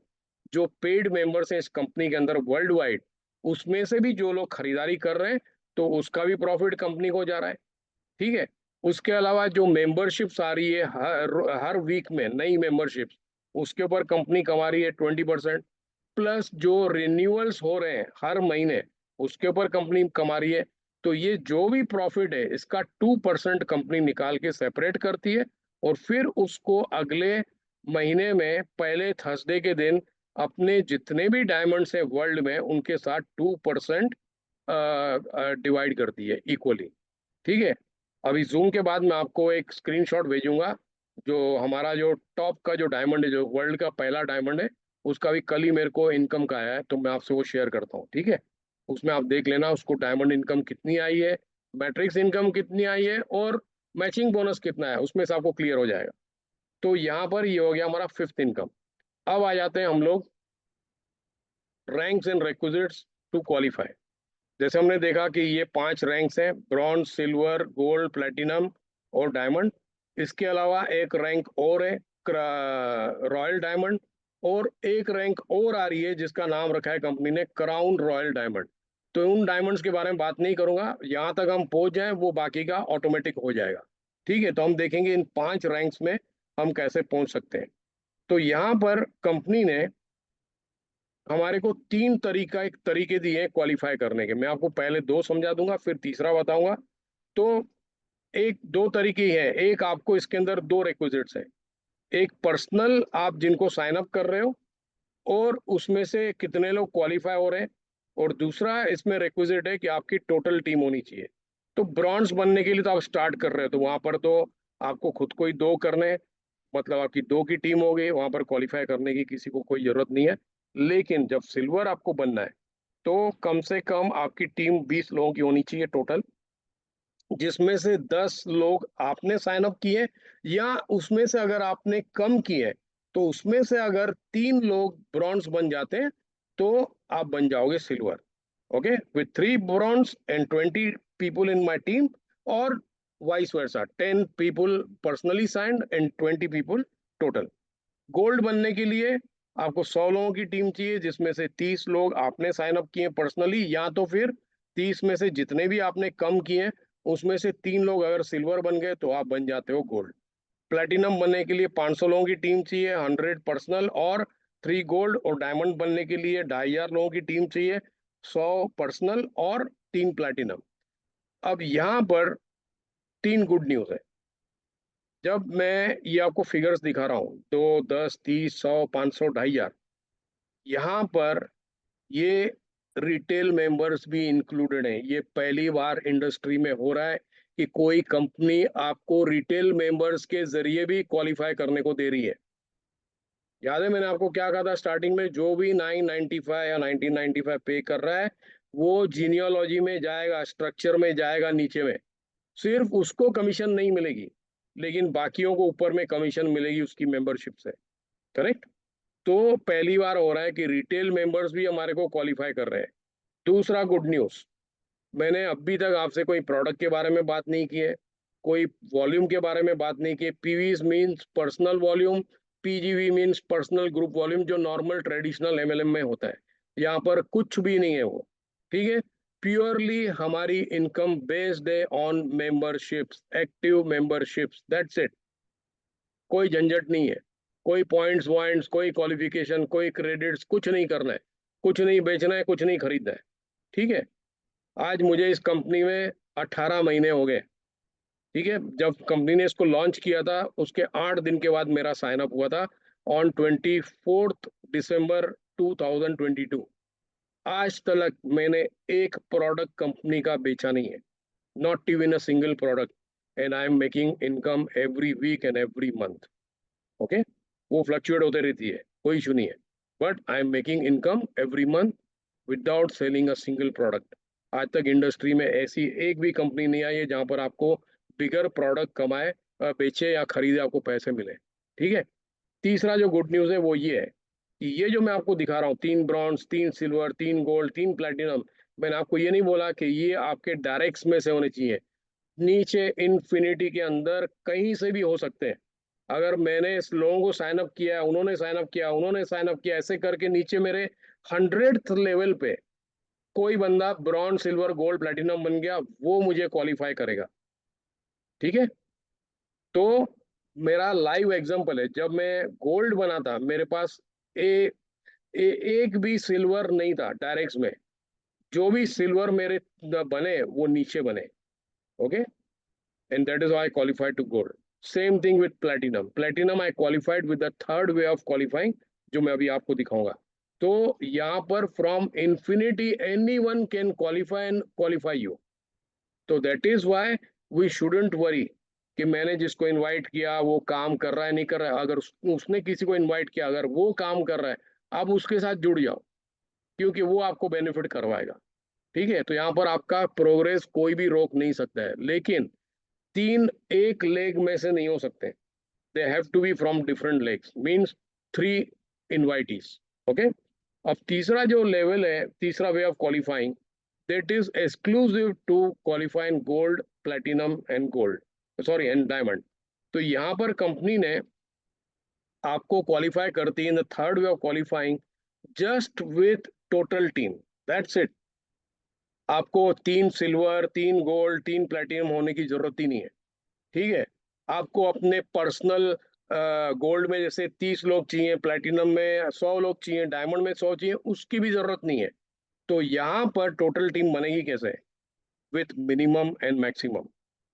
जो पेड मेंबर्स हैं इस कंपनी के अंदर वर्ल्ड वाइड, उसमें से भी जो लोग खरीदारी कर रहे हैं, तो उसका भी प्रॉफिट कंपनी को जा रहा है। ठीक है, उसके अलावा जो मेंबरशिप्स आ रही है हर वीक में नई मेंबरशिप्स, उसके ऊपर कंपनी कमा रही है 20%। प्लस जो रिन्यूअल्स हो रहे हैं हर महीने, उसके ऊपर कंपनी कमा रही है। तो ये जो भी प्रॉफिट है इसका 2% कंपनी निकाल के सेपरेट करती है, और फिर उसको अगले महीने में पहले थर्सडे के दिन अपने जितने भी डायमंड्स हैं वर्ल्ड में उनके साथ 2% डिवाइड करती है इक्वली। ठीक है, अभी जूम के बाद मैं आपको एक स्क्रीनशॉट भेजूंगा, जो हमारा जो टॉप का जो डायमंड है, जो वर्ल्ड का पहला डायमंड है, उसका भी कल ही मेरे को इनकम का आया है, तो मैं आपसे वो शेयर करता हूँ। ठीक है, उसमें आप देख लेना उसको डायमंड इनकम कितनी आई है, मैट्रिक्स इनकम कितनी आई है, और मैचिंग बोनस कितना है, उसमें से आपको क्लियर हो जाएगा। तो यहाँ पर ये हो गया हमारा फिफ्थ इनकम। अब आ जाते हैं हम लोग ranks and requisites to qualify. जैसे हमने देखा कि ये 5 रैंक्स हैं, ब्रॉन्ज, सिल्वर, गोल्ड, प्लेटिनम और डायमंड। इसके अलावा एक रैंक और है, रॉयल डायमंड, और एक रैंक और आ रही है जिसका नाम रखा है कंपनी ने क्राउन रॉयल डायमंड। तो उन डायमंड्स के बारे में बात नहीं करूंगा, यहाँ तक हम पहुंच जाए वो बाकी का ऑटोमेटिक हो जाएगा। ठीक है, तो हम देखेंगे इन 5 रैंक्स में हम कैसे पहुंच सकते हैं। तो यहाँ पर कंपनी ने हमारे को 3 एक तरीके दिए हैं क्वालिफाई करने के। मैं आपको पहले 2 समझा दूंगा, फिर तीसरा बताऊंगा। तो एक 2 तरीके हैं। एक, आपको इसके अंदर 2 रिक्विजिट्स हैं। एक पर्सनल, आप जिनको साइन अप कर रहे हो और उसमें से कितने लोग क्वालिफाई हो रहे हैं, और दूसरा इसमें रिक्विजिट है कि आपकी टोटल टीम होनी चाहिए। तो ब्रॉन्ज बनने के लिए तो आप स्टार्ट कर रहे हो, तो वहां पर तो आपको खुद को ही 2 करने हैं, मतलब आपकी 2 की टीम हो गई, वहां पर क्वालिफाई करने की किसी को कोई जरूरत नहीं है। लेकिन जब सिल्वर आपको बनना है, तो कम से कम आपकी टीम 20 लोगों की होनी चाहिए टोटल, जिसमें से 10 लोग आपने साइन अप किए, या उसमें से अगर आपने कम किए तो उसमें से अगर 3 लोग ब्रॉन्ज बन जाते हैं तो आप बन जाओगे silver. Okay, with 3 bronze and 20 people in my team, और vice versa 10 people personally signed and 20 people total. Gold बनने के लिए आपको 100 लोगों की टीम चाहिए, जिसमें से 30 लोग आपने साइन अप किए पर्सनली, या तो फिर 30 में से जितने भी आपने कम किए उसमें से 3 लोग अगर सिल्वर बन गए तो आप बन जाते हो गोल्ड। प्लेटिनम बनने के लिए 500 लोगों की टीम चाहिए, 100 पर्सनल और 3 गोल्ड। और डायमंड बनने के लिए 2500 लोगों की टीम चाहिए, 100 पर्सनल और 3 प्लैटिनम। अब यहाँ पर 3 गुड न्यूज है। जब मैं ये आपको फिगर्स दिखा रहा हूँ 2, 10, 30, 100, 500, 2500, यहाँ पर ये रिटेल मेंबर्स भी इंक्लूडेड हैं। ये पहली बार इंडस्ट्री में हो रहा है कि कोई कंपनी आपको रिटेल मेंबर्स के जरिए भी क्वालिफाई करने को दे रही है। याद है मैंने आपको क्या कहा था स्टार्टिंग में, जो भी 995 या 1995 पे कर रहा है वो जीनियोलॉजी में जाएगा, स्ट्रक्चर में जाएगा, नीचे में सिर्फ उसको कमीशन नहीं मिलेगी, लेकिन बाकियों को ऊपर में कमीशन मिलेगी उसकी मेंबरशिप से। करेक्ट। तो पहली बार हो रहा है कि रिटेल मेंबर्स भी हमारे को क्वालिफाई कर रहे हैं। दूसरा गुड न्यूज, मैंने अभी तक आपसे कोई प्रोडक्ट के बारे में बात नहीं की है, कोई वॉल्यूम के बारे में बात नहीं की। PVs means personal volume, PGV means personal group volume, जो नॉर्मल ट्रेडिशनल एमएलएम में होता है। यहाँ पर कुछ भी नहीं है वो। ठीक है। प्योरली हमारी इनकम बेस्ड है on memberships, active memberships, that's it. कोई झंझट नहीं है, कोई पॉइंट्स वॉइंट्स, कोई क्वालिफिकेशन, कोई क्रेडिट्स, कुछ नहीं करना है, कुछ नहीं बेचना है, कुछ नहीं खरीदना है। ठीक है। आज मुझे इस कंपनी में 18 महीने हो गए। ठीक है। जब कंपनी ने इसको लॉन्च किया था उसके 8 दिन के बाद मेरा साइन अप हुआ था, ऑन 24 दिसंबर 2022। आज तक मैंने एक प्रोडक्ट कंपनी का बेचा नहीं है, not even a single product, and I am making income every week and every month. Okay. वो फ्लक्चुएट होते रहती है, कोई इशू नहीं है, but I am making income every month without selling a single product. आज तक इंडस्ट्री में ऐसी एक भी कंपनी नहीं आई है जहां पर आपको बिगर प्रोडक्ट कमाए, बेचे या खरीदे आपको पैसे मिले। ठीक है। तीसरा जो गुड न्यूज है वो ये है कि ये जो मैं आपको दिखा रहा हूँ, 3 ब्रॉन्ज, 3 सिल्वर, 3 गोल्ड, 3 प्लेटिनम, मैंने आपको ये नहीं बोला कि ये आपके डायरेक्ट्स में से होने चाहिए। नीचे इन्फिनिटी के अंदर कहीं से भी हो सकते हैं। अगर मैंने इस लोगों को साइन अप किया, उन्होंने साइन अप किया, उन्होंने साइन अप किया, ऐसे करके नीचे मेरे 100th लेवल पे कोई बंदा ब्रॉन्ज, सिल्वर, गोल्ड, प्लेटिनम बन गया, वो मुझे क्वालिफाई करेगा। ठीक है। तो मेरा लाइव एग्जांपल है, जब मैं गोल्ड बना था मेरे पास ए, एक भी सिल्वर नहीं था डायरेक्ट में। जो भी सिल्वर मेरे बने वो नीचे बने। Okay. And that is I qualified to gold. Same thing with platinum. Platinum I qualified with the third way of qualifying, जो मैं अभी आपको दिखाऊंगा। तो यहाँ पर from infinity any one can qualify and qualify you. तो that is why we shouldn't worry कि मैंने जिसको इनवाइट किया वो काम कर रहा है नहीं कर रहा है। अगर उसने किसी को इनवाइट किया, अगर वो काम कर रहा है, आप उसके साथ जुड़ जाओ, क्योंकि वो आपको बेनिफिट करवाएगा। ठीक है। तो यहाँ पर आपका प्रोग्रेस कोई भी रोक नहीं सकता है, लेकिन 3 एक लेग में से नहीं हो सकते। They have to be from different legs, means 3 invitees. Okay. अब तीसरा जो लेवल है, तीसरा way of qualifying, that is exclusive to qualifying gold, platinum and gold, sorry and diamond। तो यहाँ पर कंपनी ने आपको क्वालिफाई करती है in the third way of qualifying just with total team, that's it. आपको 3 सिल्वर, 3 गोल्ड, 3 प्लेटिनम होने की जरूरत ही नहीं है। ठीक है। आपको अपने पर्सनल गोल्ड में जैसे 30 लोग चाहिए, प्लेटिनम में 100 लोग चाहिए, डायमंड में 100 चाहिए, उसकी भी जरूरत नहीं है। तो यहाँ पर टोटल टीम बनेगी कैसे? With minimum and maximum.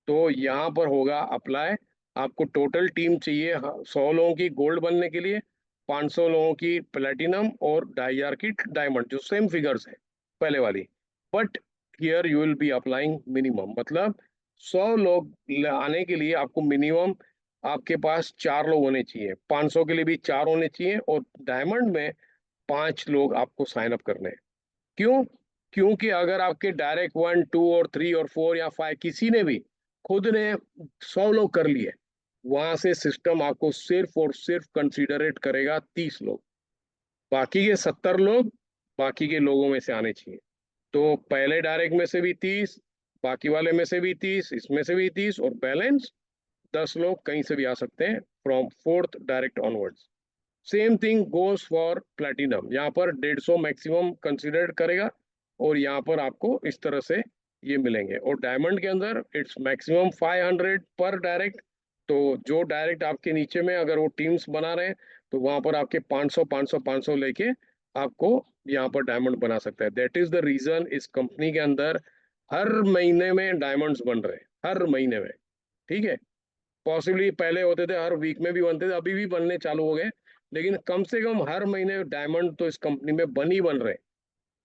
तो यहाँ पर होगा अप्लाई। आपको टोटल टीम चाहिए 100 लोगों की गोल्ड बनने के लिए, 500 लोगों की प्लेटिनम और 2500 की डायमंड, जो सेम फिगर्स है पहले वाली। But here you will be applying minimum, मतलब 100 लोग आने के लिए आपको मिनिमम आपके पास 4 लोग होने चाहिए, 500 के लिए भी 4 होने चाहिए, और डायमंड में 5 लोग आपको साइन अप करने हैं। क्यों? क्योंकि अगर आपके डायरेक्ट 1, 2 और 3 और 4 या 5 किसी ने भी खुद ने 100 लोग कर लिए, वहां से सिस्टम आपको सिर्फ और सिर्फ कंसीडरेट करेगा 30 लोग। बाकी के 70 लोग बाकी के लोगों में से आने चाहिए। तो पहले डायरेक्ट में से भी 30, बाकी वाले में से भी 30, इसमें से भी 30, और बैलेंस 10 लोग कहीं से भी आ सकते हैं from fourth direct onwards. Same thing goes for platinum. यहाँ पर 150 मैक्सिमम कंसिडर करेगा, और यहाँ पर आपको इस तरह से ये मिलेंगे। और डायमंड के अंदर इट्स मैक्सिमम 500 पर डायरेक्ट। तो जो डायरेक्ट आपके नीचे में अगर वो टीम्स बना रहे हैं, तो वहां पर आपके 500 500 500 लेके आपको यहाँ पर डायमंड बना सकता है। दैट इज द रीजन इस कंपनी के अंदर हर महीने में डायमंड्स बन रहे हैं, हर महीने में। ठीक है, पॉसिबली पहले होते थे हर वीक में भी बनते थे, अभी भी बनने चालू हो गए, लेकिन कम से कम हर महीने डायमंड तो इस कंपनी में बन रहे हैं।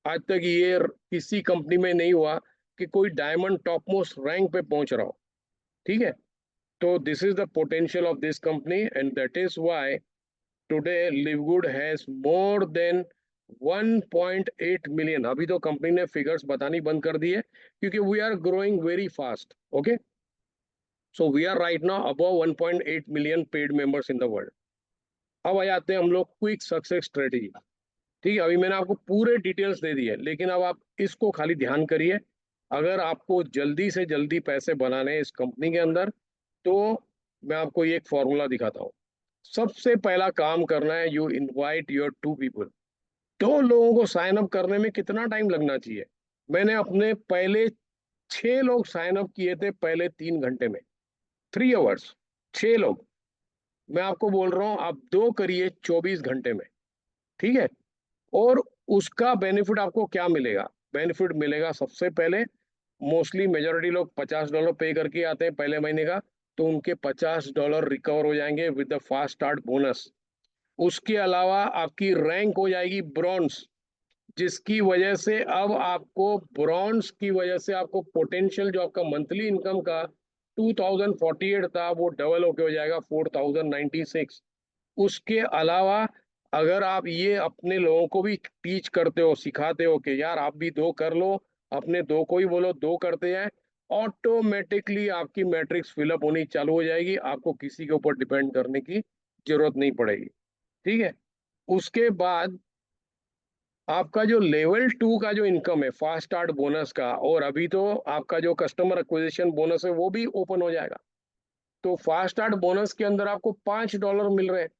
आज तक ये किसी कंपनी में नहीं हुआ कि कोई डायमंड टॉप मोस्ट रैंक पे पहुंच रहा हो। ठीक है, तो this is the potential of this company and that is why today LiveGood has more than 1.8 million. अभी तो कंपनी ने फिगर्स बतानी बंद कर दी है क्योंकि we are growing very fast. Okay, so we are right now above 1.8 million paid members in the world. अब आ जाते हैं हम लोग क्विक सक्सेस स्ट्रेटेजी। ठीक है, अभी मैंने आपको पूरे डिटेल्स दे दिए, लेकिन अब आप इसको खाली ध्यान करिए। अगर आपको जल्दी से जल्दी पैसे बनाने हैं इस कंपनी के अंदर, तो मैं आपको ये एक फॉर्मूला दिखाता हूँ। सबसे पहला काम करना है, यू इनवाइट योर 2 पीपल। 2 लोगों को साइन अप करने में कितना टाइम लगना चाहिए? मैंने अपने पहले 6 लोग साइन अप किए थे पहले 3 घंटे में, 3 आवर्स, 6 लोग। मैं आपको बोल रहा हूँ आप 2 करिए 24 घंटे में। ठीक है, और उसका बेनिफिट आपको क्या मिलेगा? बेनिफिट मिलेगा सबसे पहले, मोस्टली मेजोरिटी लोग $50 पे करके आते हैं पहले महीने का, तो उनके $50 रिकवर हो जाएंगे with the fast start bonus. उसके अलावा आपकी रैंक हो जाएगी ब्रॉन्ज, जिसकी वजह से अब आपको ब्रॉन्ज की वजह से आपको पोटेंशियल जो आपका मंथली इनकम का 2048 था, वो डबल होके हो जाएगा 4096। उसके अलावा अगर आप ये अपने लोगों को भी टीच करते हो, सिखाते हो कि यार आप भी 2 कर लो, अपने 2 को ही बोलो 2 करते हैं, ऑटोमेटिकली आपकी मैट्रिक्स फिलअप होनी चालू हो जाएगी, आपको किसी के ऊपर डिपेंड करने की जरूरत नहीं पड़ेगी। ठीक है, उसके बाद आपका जो लेवल 2 का जो इनकम है फास्ट स्टार्ट बोनस का, और अभी तो आपका जो कस्टमर एक्विजिशन बोनस है वो भी ओपन हो जाएगा। तो फास्ट स्टार्ट बोनस के अंदर आपको $5 मिल रहे हैं।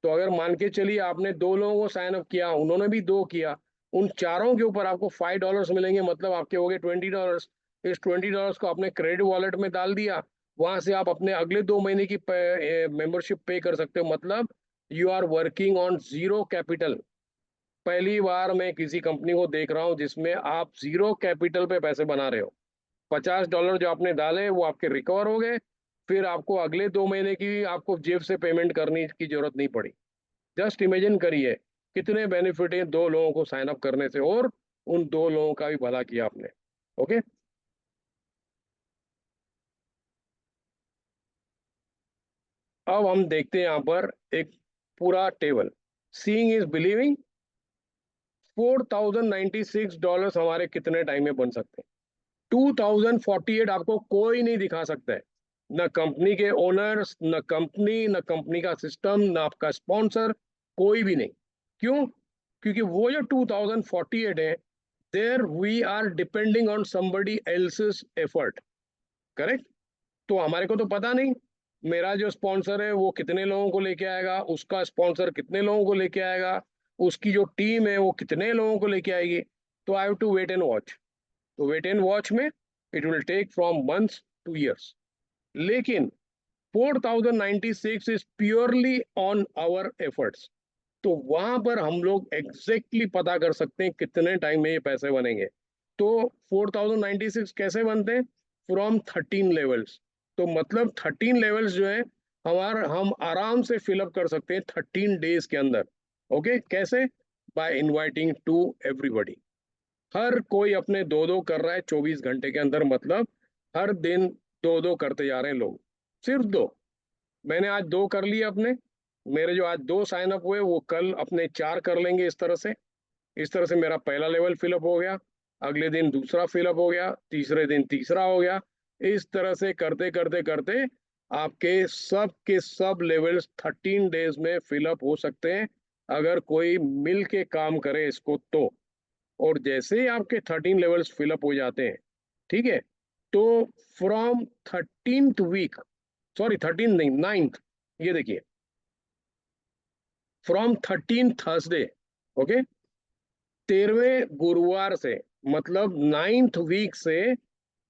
तो अगर मान के चलिए आपने 2 लोगों को साइन अप किया, उन्होंने भी 2 किया, उन चारों के ऊपर आपको $5 मिलेंगे, मतलब आपके हो गए $20। इस $20 को आपने क्रेडिट वॉलेट में डाल दिया, वहां से आप अपने अगले 2 महीने की मेंबरशिप पे कर सकते हो। मतलब you are working on zero capital. पहली बार मैं किसी कंपनी को देख रहा हूं जिसमें आप जीरो कैपिटल पे पैसे बना रहे हो। $50 जो आपने डाले वो आपके रिकवर हो गए, फिर आपको अगले 2 महीने की आपको जेब से पेमेंट करने की जरूरत नहीं पड़ी। जस्ट इमेजिन करिए कितने बेनिफिट हैं 2 लोगों को साइन अप करने से, और उन 2 लोगों का भी भला किया आपने। ओके, अब हम देखते हैं यहाँ पर एक पूरा टेबल। Seeing is believing. $4096 हमारे कितने टाइम में बन सकते हैं? 2048 आपको कोई नहीं दिखा सकता है, न कंपनी के ओनर्स, न कंपनी, न कंपनी का सिस्टम, न आपका स्पॉन्सर, कोई भी नहीं। क्यों? क्योंकि वो जो 2048 है, there we are depending on somebody else's effort. Correct? तो हमारे को तो पता नहीं मेरा जो स्पॉन्सर है वो कितने लोगों को लेके आएगा, उसका स्पॉन्सर कितने लोगों को लेके आएगा, उसकी जो टीम है वो कितने लोगों को लेके आएगी। तो I have to wait and watch. तो वेट एंड वॉच में it will take from months to years. लेकिन 4096 is purely on our efforts. तो वहां पर हम लोग एग्जैक्टली पता कर सकते हैं कितने टाइम में ये पैसे बनेंगे। तो 4096 कैसे बनते हैं? From 13 levels. तो मतलब 13 लेवल्स जो है हम आराम से फिलअप कर सकते हैं 13 डेज के अंदर। ओके, कैसे? By inviting to everybody. हर कोई अपने 2 2 कर रहा है 24 घंटे के अंदर, मतलब हर दिन 2 2 करते जा रहे हैं लोग। सिर्फ 2। मैंने आज 2 कर लिए अपने। मेरे जो आज 2 साइन अप हुए वो कल अपने 4 कर लेंगे इस तरह से। इस तरह से मेरा पहला लेवल फिलअप हो गया, अगले दिन दूसरा फिलअप हो गया, तीसरे दिन तीसरा हो गया। इस तरह से करते करते करते आपके सब के सब लेवल्स 13 डेज में फिलअप हो सकते हैं, अगर कोई मिल के काम करे इसको तो। और जैसे ही आपके 13 लेवल्स फिलअप हो जाते हैं, ठीक है, तो फ्रॉम 13th वीक, सॉरी 13 नहीं, 9th, ये देखिए, फ्रॉम 13 थर्सडे, ओके, 13वें गुरुवार से, मतलब 9th वीक से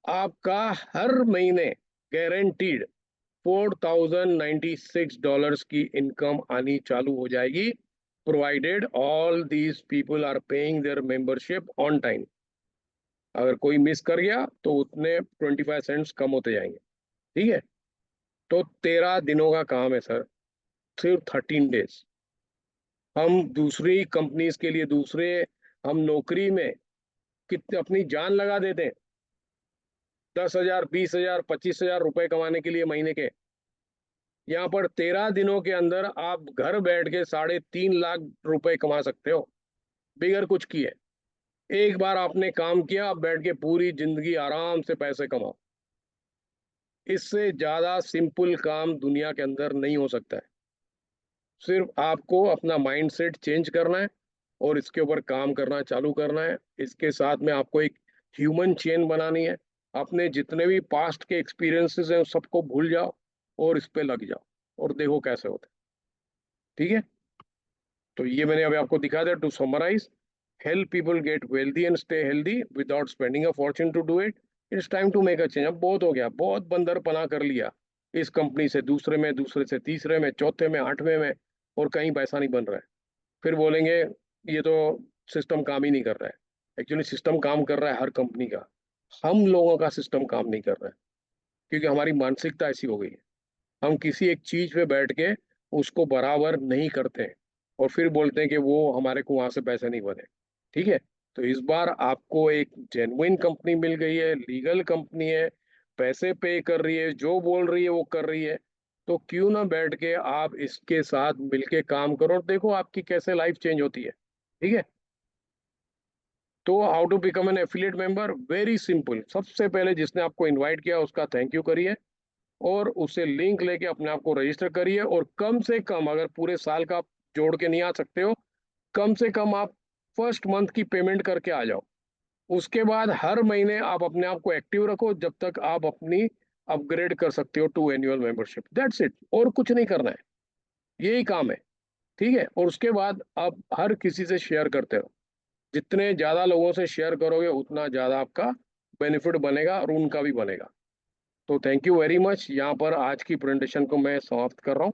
आपका हर महीने गारंटीड $4096 की इनकम आनी चालू हो जाएगी, provided all these people are paying their membership on time. अगर कोई मिस कर गया तो उतने 25 सेंट्स कम होते जाएंगे। ठीक है। तो 13 दिनों का काम है सर, सिर्फ 13 डेज। हम दूसरी कंपनीज के लिए, दूसरे हम नौकरी में कितने अपनी जान लगा देते हैं, 10,000 20,000 25,000 रुपए कमाने के लिए महीने के। यहाँ पर 13 दिनों के अंदर आप घर बैठ के 3.5 लाख रुपए कमा सकते हो, बिगर कुछ किए। एक बार आपने काम किया, आप बैठ के पूरी जिंदगी आराम से पैसे कमाओ। इससे ज्यादा सिंपल काम दुनिया के अंदर नहीं हो सकता है। सिर्फ आपको अपना माइंडसेट चेंज करना है और इसके ऊपर काम करना चालू करना है। इसके साथ में आपको एक ह्यूमन चेन बनानी है। अपने जितने भी पास्ट के एक्सपीरियंसेस हैं उस सबको भूल जाओ और इस पे लग जाओ और देखो कैसे होता है। ठीक है। तो ये मैंने अभी आपको दिखा दिया। To summarise, help people get wealthy and stay healthy without spending a fortune to do it. It's time to make a change। अब बहुत हो गया, बहुत बंदर पना कर लिया, इस कंपनी से दूसरे में, दूसरे से तीसरे में, चौथे में, 8वें में, और कहीं पैसा नहीं बन रहा है। फिर बोलेंगे ये तो सिस्टम काम ही नहीं कर रहा है। एक्चुअली सिस्टम काम कर रहा है हर कंपनी का, हम लोगों का सिस्टम काम नहीं कर रहा है, क्योंकि हमारी मानसिकता ऐसी हो गई है। हम किसी एक चीज पे बैठ के उसको बराबर नहीं करते हैं और फिर बोलते हैं कि वो हमारे को वहां से पैसे नहीं बने। ठीक है। तो इस बार आपको एक जेन्युइन कंपनी मिल गई है, लीगल कंपनी है, पैसे पे कर रही है, जो बोल रही है वो कर रही है। तो क्यों ना बैठ के आप इसके साथ मिलके काम करो और देखो आपकी कैसे लाइफ चेंज होती है। ठीक है। तो how to become an affiliate member, very simple. सबसे पहले जिसने आपको इनवाइट किया उसका थैंक यू करिए और उससे लिंक लेके अपने आप को रजिस्टर करिए। और कम से कम, अगर पूरे साल का आप जोड़ के नहीं आ सकते हो, कम से कम आप फर्स्ट मंथ की पेमेंट करके आ जाओ। उसके बाद हर महीने आप अपने आप को एक्टिव रखो जब तक आप अपनी अपग्रेड कर सकते हो to annual membership. That's it, और कुछ नहीं करना है, यही काम है। ठीक है। और उसके बाद आप हर किसी से शेयर करते रहो। जितने ज्यादा लोगों से शेयर करोगे उतना ज्यादा आपका बेनिफिट बनेगा और उनका भी बनेगा। तो थैंक यू वेरी मच। यहाँ पर आज की प्रेजेंटेशन को मैं समाप्त कर रहा हूँ।